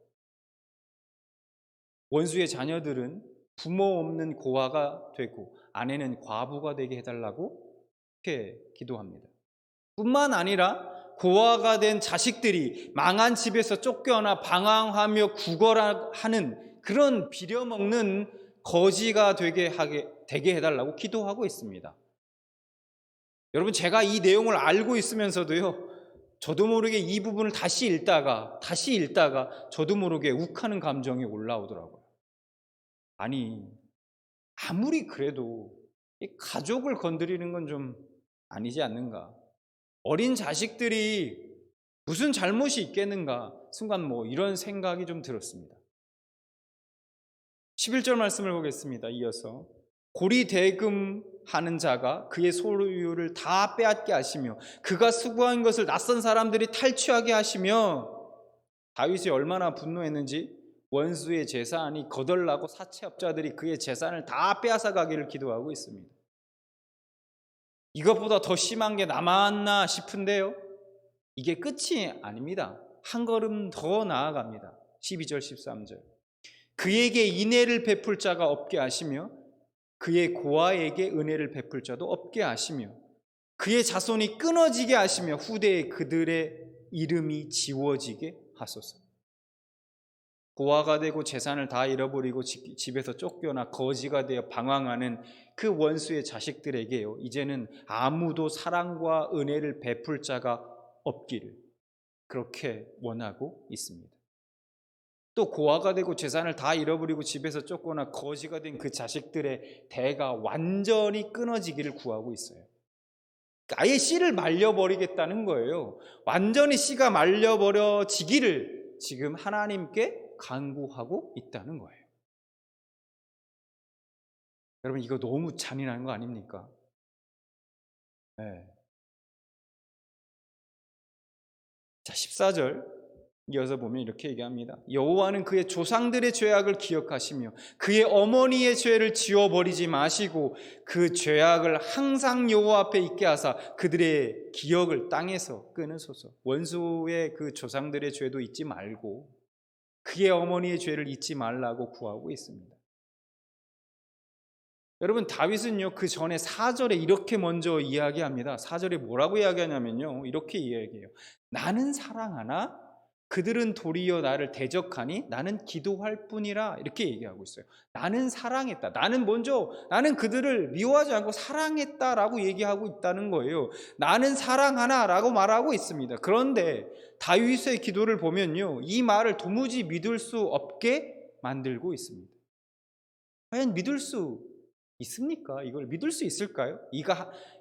원수의 자녀들은 부모 없는 고아가 되고 아내는 과부가 되게 해달라고 이렇게 기도합니다. 뿐만 아니라 고아가 된 자식들이 망한 집에서 쫓겨나 방황하며 구걸하는 그런 빌어먹는 거지가 되게 해달라고 기도하고 있습니다. 여러분, 제가 이 내용을 알고 있으면서도요, 저도 모르게 이 부분을 다시 읽다가 저도 모르게 욱하는 감정이 올라오더라고요. 아니, 아무리 그래도 이 가족을 건드리는 건 좀 아니지 않는가? 어린 자식들이 무슨 잘못이 있겠는가? 순간 이런 생각이 좀 들었습니다. 11절 말씀을 보겠습니다. 이어서 고리대금하는 자가 그의 소유를 다 빼앗게 하시며 그가 수고한 것을 낯선 사람들이 탈취하게 하시며, 다윗이 얼마나 분노했는지 원수의 재산이 거덜나고 사채업자들이 그의 재산을 다 빼앗아 가기를 기도하고 있습니다. 이것보다 더 심한 게 남았나 싶은데요, 이게 끝이 아닙니다. 한 걸음 더 나아갑니다. 12절 13절. 그에게 인애를 베풀 자가 없게 하시며 그의 고아에게 은혜를 베풀 자도 없게 하시며 그의 자손이 끊어지게 하시며 후대에 그들의 이름이 지워지게 하소서. 고아가 되고 재산을 다 잃어버리고 집에서 쫓겨나 거지가 되어 방황하는 그 원수의 자식들에게요, 이제는 아무도 사랑과 은혜를 베풀 자가 없기를 그렇게 원하고 있습니다. 또 고아가 되고 재산을 다 잃어버리고 집에서 쫓거나 거지가 된 그 자식들의 대가 완전히 끊어지기를 구하고 있어요. 아예 씨를 말려버리겠다는 거예요. 완전히 씨가 말려버려지기를 지금 하나님께 간구하고 있다는 거예요. 여러분, 이거 너무 잔인한 거 아닙니까? 네. 자, 14절 이어서 보면 이렇게 얘기합니다. 여호와는 그의 조상들의 죄악을 기억하시며 그의 어머니의 죄를 지워버리지 마시고 그 죄악을 항상 여호와 앞에 있게 하사 그들의 기억을 땅에서 끊으소서. 원수의 그 조상들의 죄도 잊지 말고 그의 어머니의 죄를 잊지 말라고 구하고 있습니다. 여러분, 다윗은요, 그 전에 4절에 이렇게 먼저 이야기합니다. 4절에 뭐라고 이야기하냐면요, 이렇게 이야기해요. 나는 사랑하나 그들은 도리어 나를 대적하니 나는 기도할 뿐이라, 이렇게 얘기하고 있어요. 나는 사랑했다. 나는 그들을 미워하지 않고 사랑했다라고 얘기하고 있다는 거예요. 나는 사랑하나 라고 말하고 있습니다. 그런데 다윗의 기도를 보면요, 이 말을 도무지 믿을 수 없게 만들고 있습니다. 과연 믿을 수 있습니까? 이걸 믿을 수 있을까요?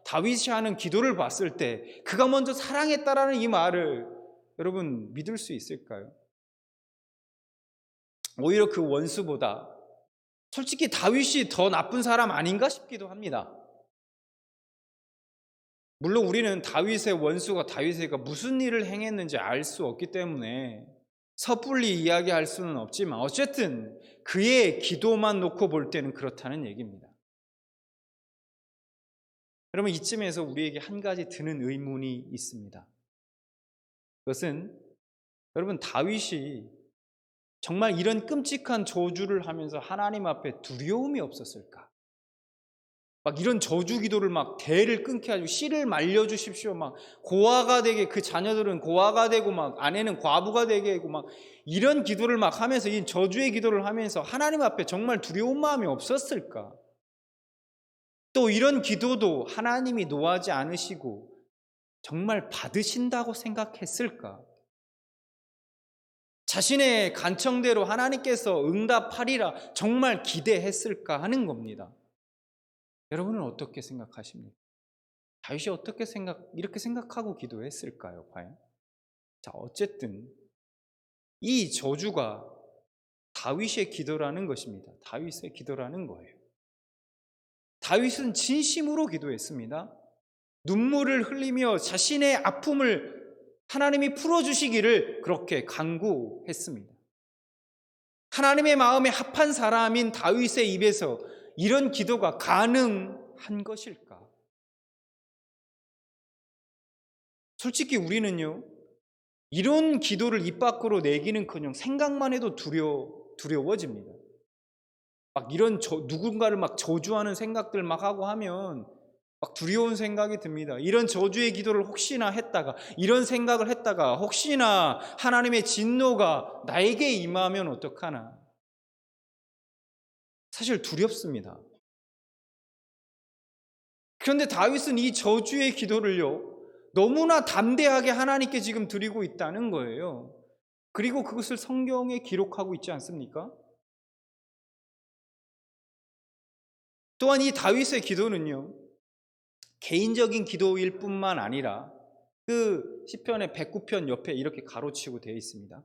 다윗이 하는 기도를 봤을 때 그가 먼저 사랑했다라는 이 말을 여러분 믿을 수 있을까요? 오히려 그 원수보다 솔직히 다윗이 더 나쁜 사람 아닌가 싶기도 합니다. 물론 우리는 다윗의 원수가 다윗에게 무슨 일을 행했는지 알 수 없기 때문에 섣불리 이야기할 수는 없지만 어쨌든 그의 기도만 놓고 볼 때는 그렇다는 얘기입니다. 여러분, 이쯤에서 우리에게 한 가지 드는 의문이 있습니다. 그것은 여러분, 다윗이 정말 이런 끔찍한 저주를 하면서 하나님 앞에 두려움이 없었을까? 막 이런 저주 기도를 막 대를 끊게 하고 씨를 말려 주십시오. 막 고아가 되게, 그 자녀들은 고아가 되고 막 아내는 과부가 되게 하고 막 이런 기도를 막 하면서, 이 저주의 기도를 하면서 하나님 앞에 정말 두려운 마음이 없었을까? 또 이런 기도도 하나님이 노하지 않으시고 정말 받으신다고 생각했을까? 자신의 간청대로 하나님께서 응답하리라 정말 기대했을까 하는 겁니다. 여러분은 어떻게 생각하십니까? 다윗이 이렇게 생각하고 기도했을까요, 과연? 자, 어쨌든 이 저주가 다윗의 기도라는 것입니다. 다윗의 기도라는 거예요. 다윗은 진심으로 기도했습니다. 눈물을 흘리며 자신의 아픔을 하나님이 풀어주시기를 그렇게 간구했습니다. 하나님의 마음에 합한 사람인 다윗의 입에서 이런 기도가 가능한 것일까? 솔직히 우리는요, 이런 기도를 입 밖으로 내기는커녕 생각만 해도 두려워집니다. 막 이런 누군가를 막 저주하는 생각들 막 하고 하면 막 두려운 생각이 듭니다. 이런 저주의 기도를 혹시나 했다가, 이런 생각을 했다가 혹시나 하나님의 진노가 나에게 임하면 어떡하나. 사실 두렵습니다. 그런데 다윗은 이 저주의 기도를요, 너무나 담대하게 하나님께 지금 드리고 있다는 거예요. 그리고 그것을 성경에 기록하고 있지 않습니까? 또한 이 다윗의 기도는요, 개인적인 기도일 뿐만 아니라 그 시편의 109편 옆에 이렇게 가로치고 되어 있습니다.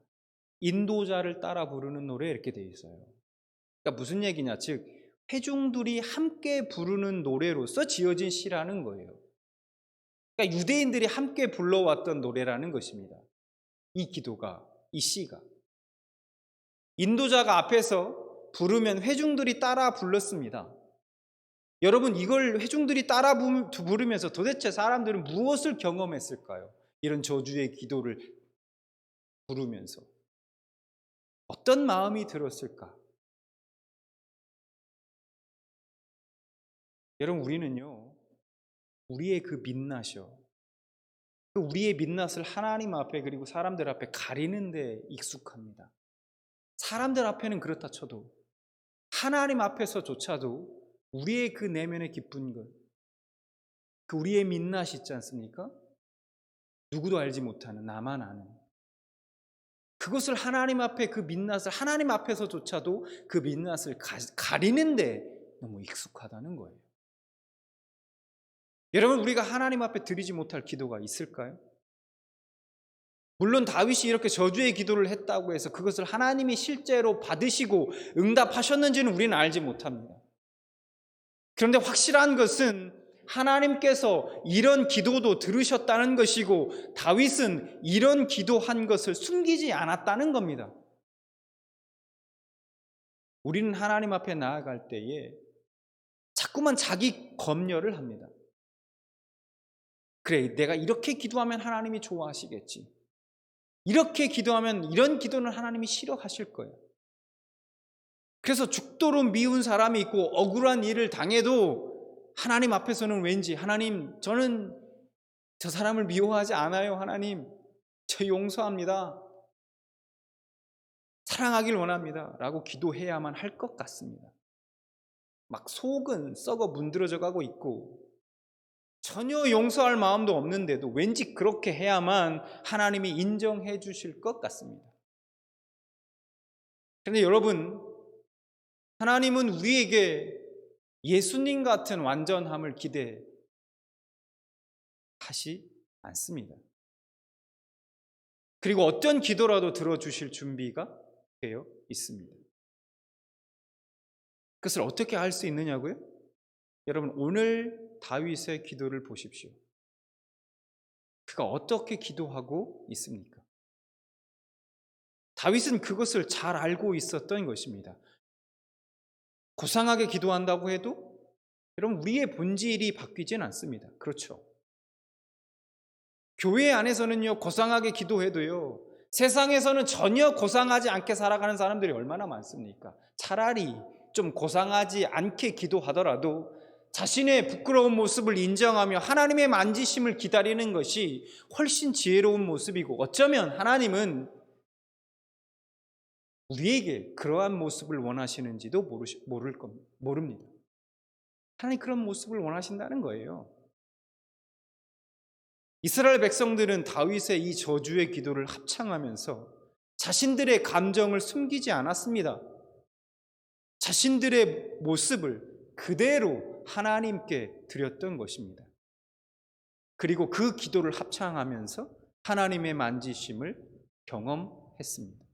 인도자를 따라 부르는 노래 이렇게 되어 있어요. 그러니까 무슨 얘기냐, 즉 회중들이 함께 부르는 노래로서 지어진 시라는 거예요. 그러니까 유대인들이 함께 불러왔던 노래라는 것입니다. 이 기도가, 이 시가. 인도자가 앞에서 부르면 회중들이 따라 불렀습니다. 여러분, 이걸 회중들이 따라 부르면서 도대체 사람들은 무엇을 경험했을까요? 이런 저주의 기도를 부르면서 어떤 마음이 들었을까? 여러분, 우리는요, 우리의 그 민낯이요, 그 우리의 민낯을 하나님 앞에 그리고 사람들 앞에 가리는 데 익숙합니다. 사람들 앞에는 그렇다 쳐도 하나님 앞에서조차도 우리의 그 내면의 깊은 것, 그 우리의 민낯이 있지 않습니까? 누구도 알지 못하는, 나만 아는 그것을 하나님 앞에, 그 민낯을 하나님 앞에서조차도 그 민낯을 가리는데 너무 익숙하다는 거예요. 여러분, 우리가 하나님 앞에 드리지 못할 기도가 있을까요? 물론 다윗이 이렇게 저주의 기도를 했다고 해서 그것을 하나님이 실제로 받으시고 응답하셨는지는 우리는 알지 못합니다. 그런데 확실한 것은 하나님께서 이런 기도도 들으셨다는 것이고 다윗은 이런 기도한 것을 숨기지 않았다는 겁니다. 우리는 하나님 앞에 나아갈 때에 자꾸만 자기 검열을 합니다. 그래, 내가 이렇게 기도하면 하나님이 좋아하시겠지. 이렇게 기도하면, 이런 기도는 하나님이 싫어하실 거예요. 그래서 죽도록 미운 사람이 있고 억울한 일을 당해도 하나님 앞에서는 왠지, 하나님, 저는 저 사람을 미워하지 않아요. 하나님, 저 용서합니다. 사랑하길 원합니다. 라고 기도해야만 할 것 같습니다. 막 속은 썩어 문드러져 가고 있고 전혀 용서할 마음도 없는데도 왠지 그렇게 해야만 하나님이 인정해 주실 것 같습니다. 그런데 여러분, 하나님은 우리에게 예수님 같은 완전함을 기대하시 않습니다. 그리고 어떤 기도라도 들어주실 준비가 되어 있습니다. 그것을 어떻게 할 수 있느냐고요? 여러분, 오늘 다윗의 기도를 보십시오. 그가 어떻게 기도하고 있습니까? 다윗은 그것을 잘 알고 있었던 것입니다. 고상하게 기도한다고 해도 여러분, 우리의 본질이 바뀌진 않습니다. 그렇죠? 교회 안에서는요, 고상하게 기도해도요, 세상에서는 전혀 고상하지 않게 살아가는 사람들이 얼마나 많습니까? 차라리 좀 고상하지 않게 기도하더라도 자신의 부끄러운 모습을 인정하며 하나님의 만지심을 기다리는 것이 훨씬 지혜로운 모습이고, 어쩌면 하나님은 우리에게 그러한 모습을 원하시는지도 모릅니다. 하나님 그런 모습을 원하신다는 거예요. 이스라엘 백성들은 다윗의 이 저주의 기도를 합창하면서 자신들의 감정을 숨기지 않았습니다. 자신들의 모습을 그대로 하나님께 드렸던 것입니다. 그리고 그 기도를 합창하면서 하나님의 만지심을 경험했습니다.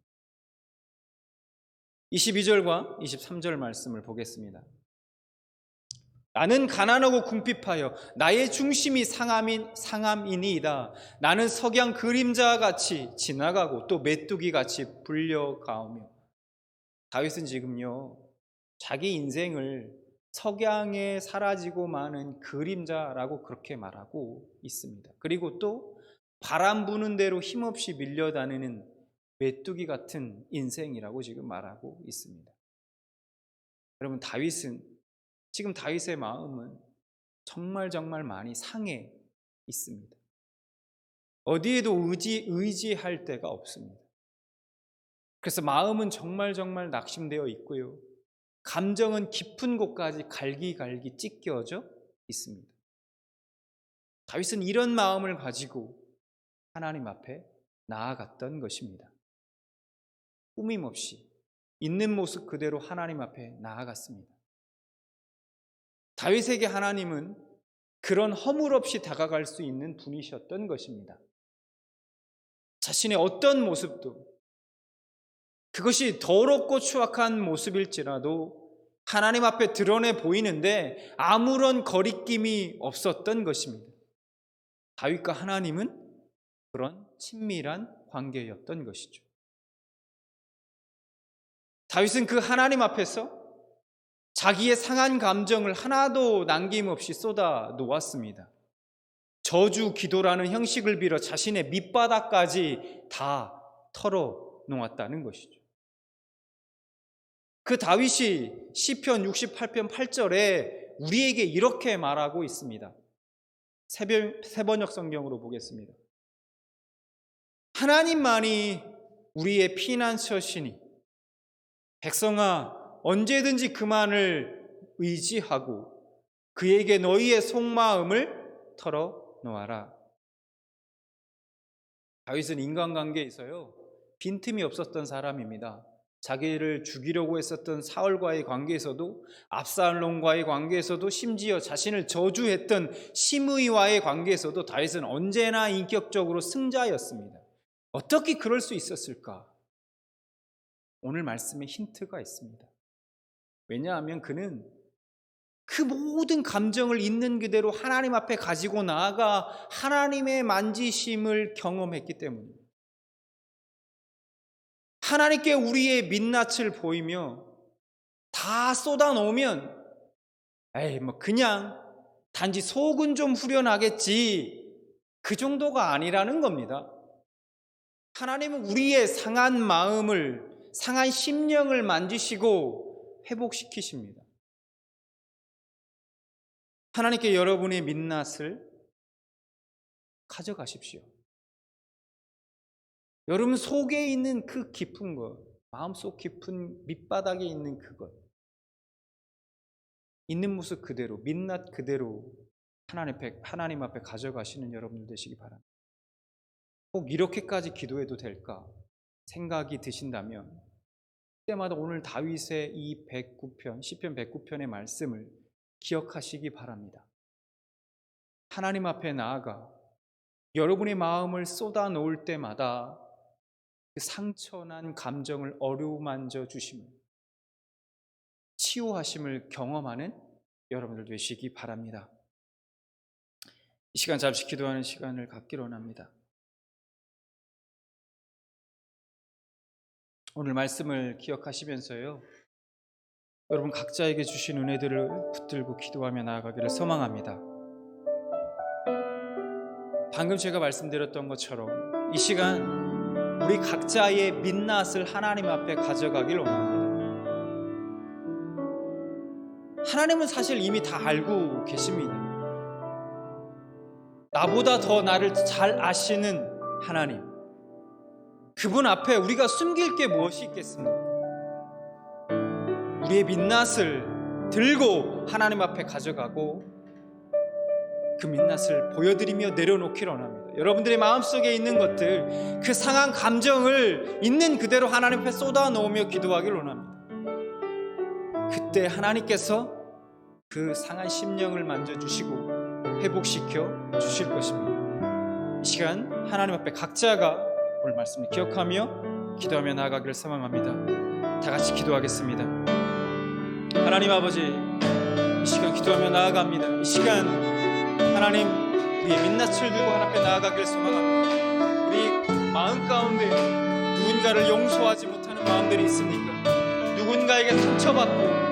22절과 23절 말씀을 보겠습니다. 나는 가난하고 궁핍하여 나의 중심이 상함이니이다. 나는 석양 그림자 같이 지나가고 또 메뚜기 같이 불려가오며. 다윗은 지금요, 자기 인생을 석양에 사라지고 마는 그림자라고 그렇게 말하고 있습니다. 그리고 또 바람 부는 대로 힘없이 밀려다니는 메뚜기 같은 인생이라고 지금 말하고 있습니다. 여러분, 지금 다윗의 마음은 정말 많이 상해 있습니다. 어디에도 의지할 데가 없습니다. 그래서 마음은 정말 낙심되어 있고요. 감정은 깊은 곳까지 갈기갈기 찢겨져 있습니다. 다윗은 이런 마음을 가지고 하나님 앞에 나아갔던 것입니다. 꾸밈없이 있는 모습 그대로 하나님 앞에 나아갔습니다. 다윗에게 하나님은 그런 허물 없이 다가갈 수 있는 분이셨던 것입니다. 자신의 어떤 모습도, 그것이 더럽고 추악한 모습일지라도 하나님 앞에 드러내 보이는데 아무런 거리낌이 없었던 것입니다. 다윗과 하나님은 그런 친밀한 관계였던 것이죠. 다윗은 그 하나님 앞에서 자기의 상한 감정을 하나도 남김없이 쏟아 놓았습니다. 저주 기도라는 형식을 빌어 자신의 밑바닥까지 다 털어 놓았다는 것이죠. 그 다윗이 시편 68편 8절에 우리에게 이렇게 말하고 있습니다. 새번역 성경으로 보겠습니다. 하나님만이 우리의 피난처시니 백성아 언제든지 그만을 의지하고 그에게 너희의 속마음을 털어놓아라. 다윗은 인간관계에서요, 빈틈이 없었던 사람입니다. 자기를 죽이려고 했었던 사울과의 관계에서도, 압살롬과의 관계에서도, 심지어 자신을 저주했던 시므이와의 관계에서도 다윗은 언제나 인격적으로 승자였습니다. 어떻게 그럴 수 있었을까? 오늘 말씀에 힌트가 있습니다. 왜냐하면 그는 그 모든 감정을 있는 그대로 하나님 앞에 가지고 나아가 하나님의 만지심을 경험했기 때문입니다. 하나님께 우리의 민낯을 보이며 다 쏟아놓으면 그냥 단지 속은 좀 후련하겠지, 그 정도가 아니라는 겁니다. 하나님은 우리의 상한 마음을, 상한 심령을 만지시고 회복시키십니다. 하나님께 여러분의 민낯을 가져가십시오. 여러분 속에 있는 그 깊은 것, 마음속 깊은 밑바닥에 있는 그것, 있는 모습 그대로, 민낯 그대로 하나님 앞에 가져가시는 여러분들 되시기 바랍니다. 꼭 이렇게까지 기도해도 될까 생각이 드신다면 그때마다 오늘 다윗의 이 109편, 시편 109편의 말씀을 기억하시기 바랍니다. 하나님 앞에 나아가 여러분의 마음을 쏟아 놓을 때마다 그 상처난 감정을 어루만져 주심을, 치유하심을 경험하는 여러분들 되시기 바랍니다. 이 시간 잠시 기도하는 시간을 갖기로 합니다. 오늘 말씀을 기억하시면서요, 여러분 각자에게 주신 은혜들을 붙들고 기도하며 나아가기를 소망합니다. 방금 제가 말씀드렸던 것처럼 이 시간 우리 각자의 민낯을 하나님 앞에 가져가길 원합니다. 하나님은 사실 이미 다 알고 계십니다. 나보다 더 나를 잘 아시는 하나님, 그분 앞에 우리가 숨길 게 무엇이 있겠습니까? 우리의 민낯을 들고 하나님 앞에 가져가고 그 민낯을 보여드리며 내려놓기를 원합니다. 여러분들의 마음속에 있는 것들, 그 상한 감정을 있는 그대로 하나님 앞에 쏟아 놓으며 기도하기를 원합니다. 그때 하나님께서 그 상한 심령을 만져주시고 회복시켜 주실 것입니다. 이 시간 하나님 앞에 각자가 오늘 말씀을 기억하며 기도하며 나아가기를 소망합니다. 다 같이 기도하겠습니다. 하나님 아버지, 이 시간 기도하며 나아갑니다. 이 시간 하나님, 우리의 민낯을 들고 하나님 앞에 나아가기를 소망합니다. 우리 마음 가운데 누군가를 용서하지 못하는 마음들이 있습니까? 누군가에게 상처받고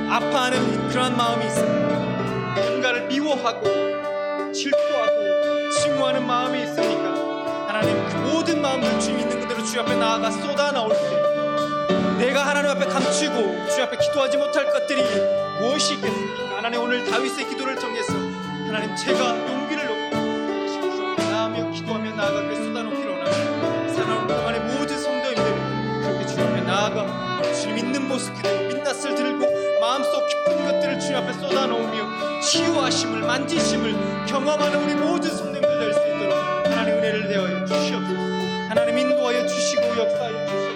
아파하는 그러한 마음이 있습니까? 누군가를 미워하고 질투하고 증오하는 마음이 있습니까? 하나님, 그 모든 마음들 주님 있는 그대로 주 앞에 나아가 쏟아 나올 때 내가 하나님 앞에 감추고 주 앞에 기도하지 못할 것들이 무엇이 있겠습니까? 하나님, 오늘 다윗의 기도를 통해서 하나님, 제가 용기를 놓고 주 앞에 나아가며 기도하며 나아가기를 쏟아놓기를 원합니다. 사랑하는 동안의 모든 성도님들, 그렇게 주 앞에 나아가 주님 있는 모습 그대로 민낯을 들고 마음속 깊은 것들을 주 앞에 쏟아놓으며 치유하심을, 만지심을 경험하는 우리 모든 성도님들 될 수 있도록 하나님 은혜를 내어 주시옵소서. 하나님 인도하여 주시고 역사하여 주시옵소서.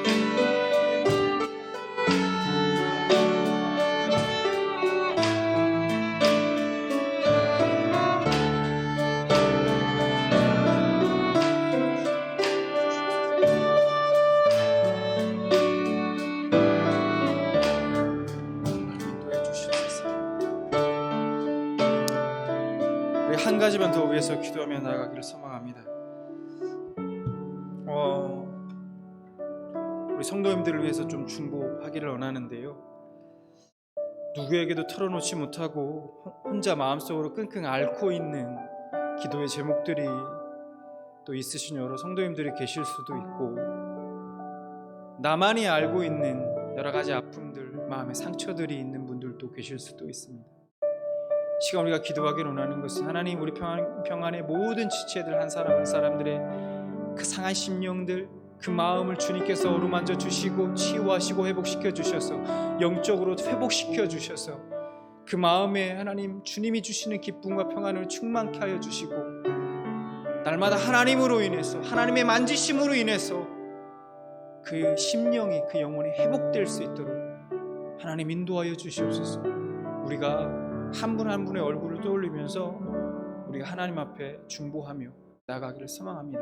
한 가지만 더 위해서 기도하며 나아가기를 소망합니다. 우리 성도님들을 위해서 좀 중보하기를 원하는데요, 누구에게도 털어놓지 못하고 혼자 마음속으로 끙끙 앓고 있는 기도의 제목들이 또 있으신 여러 성도님들이 계실 수도 있고, 나만이 알고 있는 여러 가지 아픔들, 마음의 상처들이 있는 분들도 계실 수도 있습니다. 시간 우리가 기도하기를 원하는 것은 하나님, 우리 평안의 모든 지체들 한 사람 한 사람들의 그 상한 심령들, 그 마음을 주님께서 어루만져 주시고 치유하시고 회복시켜 주셔서 영적으로 회복시켜 주셔서 그 마음에 하나님 주님이 주시는 기쁨과 평안을 충만케 하여 주시고, 날마다 하나님으로 인해서, 하나님의 만지심으로 인해서 그 심령이, 그 영혼이 회복될 수 있도록 하나님 인도하여 주시옵소서. 우리가 한 분 한 분의 얼굴을 떠올리면서 우리가 하나님 앞에 중보하며 나가기를 소망합니다.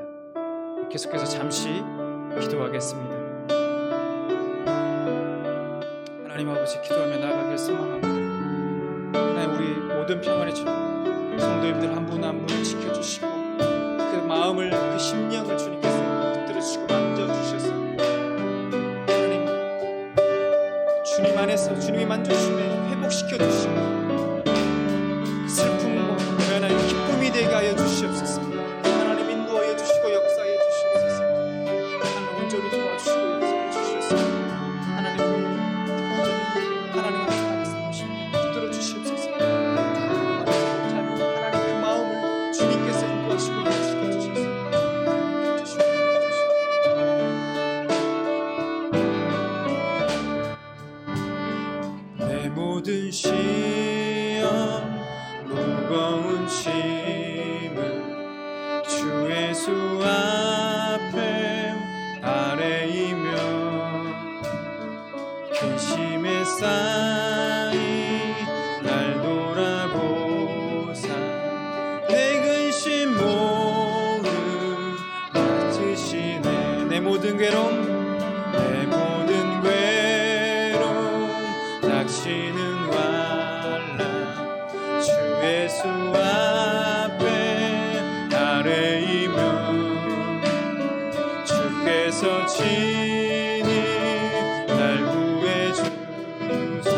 계속해서 잠시 기도하겠습니다. 하나님 아버지, 기도하며 나가기를 소망합니다. 하나님, 우리 모든 평안의 성도님들 한 분 한 분을 지켜주시고 그 마음을, 그 심령을 주님께서 붙들어 주시고 만져주셔서 하나님, 주님 안에서 주님이 만져주시며 회복시켜 주시고 슬픔과 하나님 기쁨이 되게 하여 주시옵소서. 하나님 인도하여 주시고 역사하여 주시옵소서. 하나님 온전히 도와주시고 역사하여 주시옵소서. 하나님 하나님 하나님 붙들어 주시옵소서. 하나님 그 마음을 주님께서 인도하시고 역사하여 주시옵소서. 내 모든 시험 무거운 짐을 주 예수 앞에 아뢰이며 근심에 쌓인 날 돌아보사 내 근심 모두 맡으시네. 내 모든 괴로움, 내 모든 괴로움 닥치는 예수 앞에 아뢰이며 주께서 친히 날 구해 주사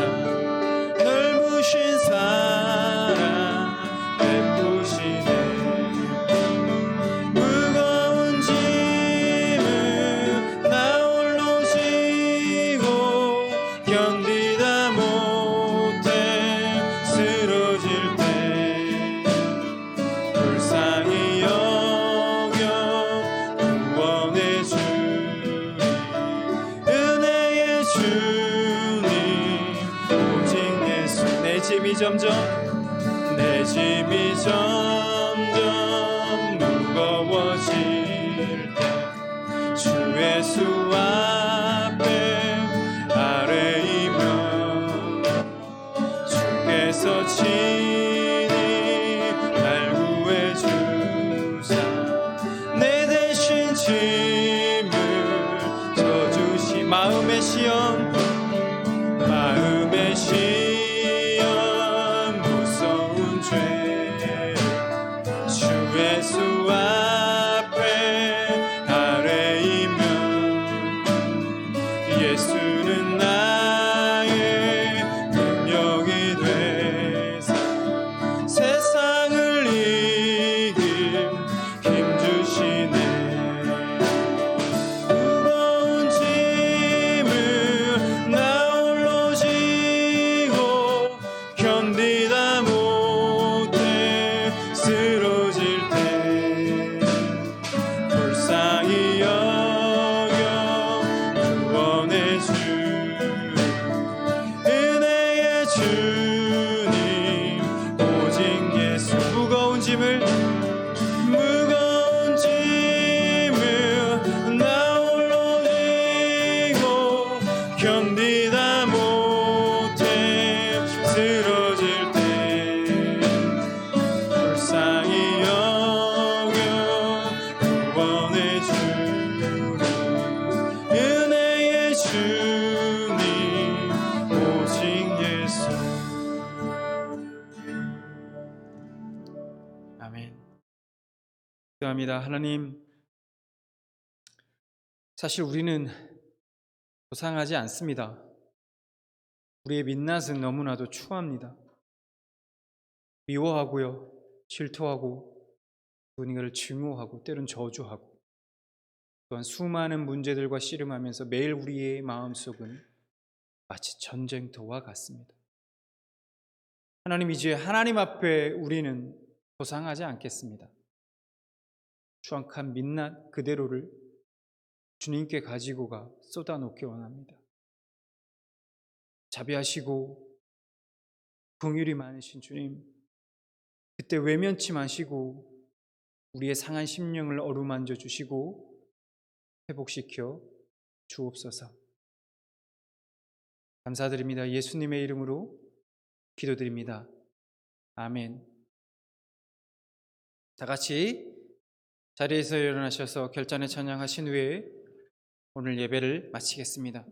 주님 오직 예수. 내 짐이 점점 무거워질 때 주 예수 앞에 아뢰이며 주께서 친히 날 구해 주사 내 대신 짐을 져주시. 마음의 시험 무서운 죄 주 예수 앞에 아뢰이며 예수는 나의 능력이 되사 세상을 이길 힘 주시네. 무거운 짐을 나 홀로 지고 견디다 못해 쓰러질 때 불쌍히 여겨 구원해 주 은혜의 주님 오직 예수. 무거운 짐을 나 홀로 지고 견디다 못해 쓰러질 때 불쌍히 여겨 구원해 주는 은혜의 주님 오직 예수. 아멘. 기도합니다. 하나님, 사실 우리는 고상하지 않습니다. 우리의 민낯은 너무나도 추합니다. 미워하고요, 질투하고, 그를 증오하고, 때론 저주하고, 또한 수많은 문제들과 씨름하면서 매일 우리의 마음속은 마치 전쟁터와 같습니다. 하나님, 이제 하나님 앞에 우리는 고상하지 않겠습니다. 추악한 민낯 그대로를 주님께 가지고 가 쏟아놓기 원합니다. 자비하시고 긍휼이 많으신 주님, 그때 외면치 마시고 우리의 상한 심령을 어루만져 주시고 회복시켜 주옵소서. 감사드립니다. 예수님의 이름으로 기도드립니다. 아멘. 다 같이 자리에서 일어나셔서 결단의 찬양하신 후에 오늘 예배를 마치겠습니다.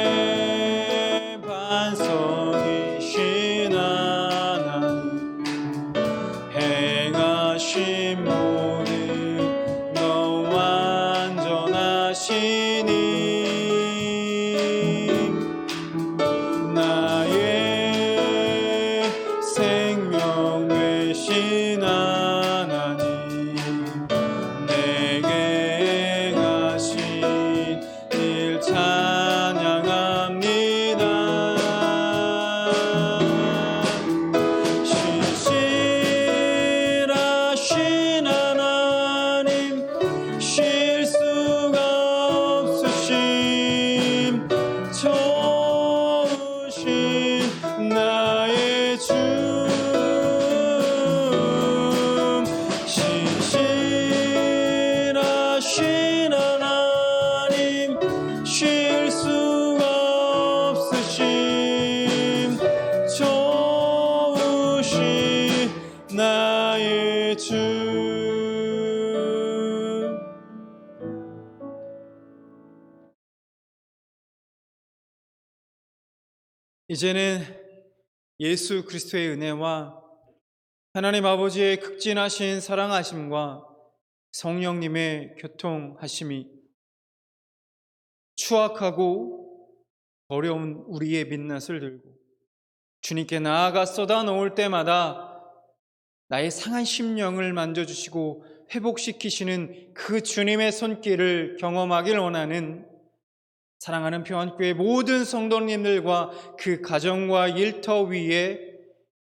나의 반석이신 하나님, 행하신 모든 너 완전하시니 나의 생명 되신 하나님, 내게 행하신 일 찬양합니다. 신실하신 하나님, 실수가 없으심, 좋으신 나의 주. 신실하신 하나님, 실수가 없으심, 좋으신 나의 주. 이제는 예수 그리스도의 은혜와 하나님 아버지의 극진하신 사랑하심과 성령님의 교통하심이 추악하고 어려운 우리의 민낯을 들고 주님께 나아가 쏟아놓을 때마다 나의 상한 심령을 만져주시고 회복시키시는 그 주님의 손길을 경험하길 원하는 사랑하는 평안교회 모든 성도님들과 그 가정과 일터 위에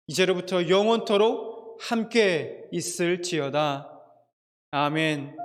이제로부터 영원토록 함께 있을지어다. 아멘.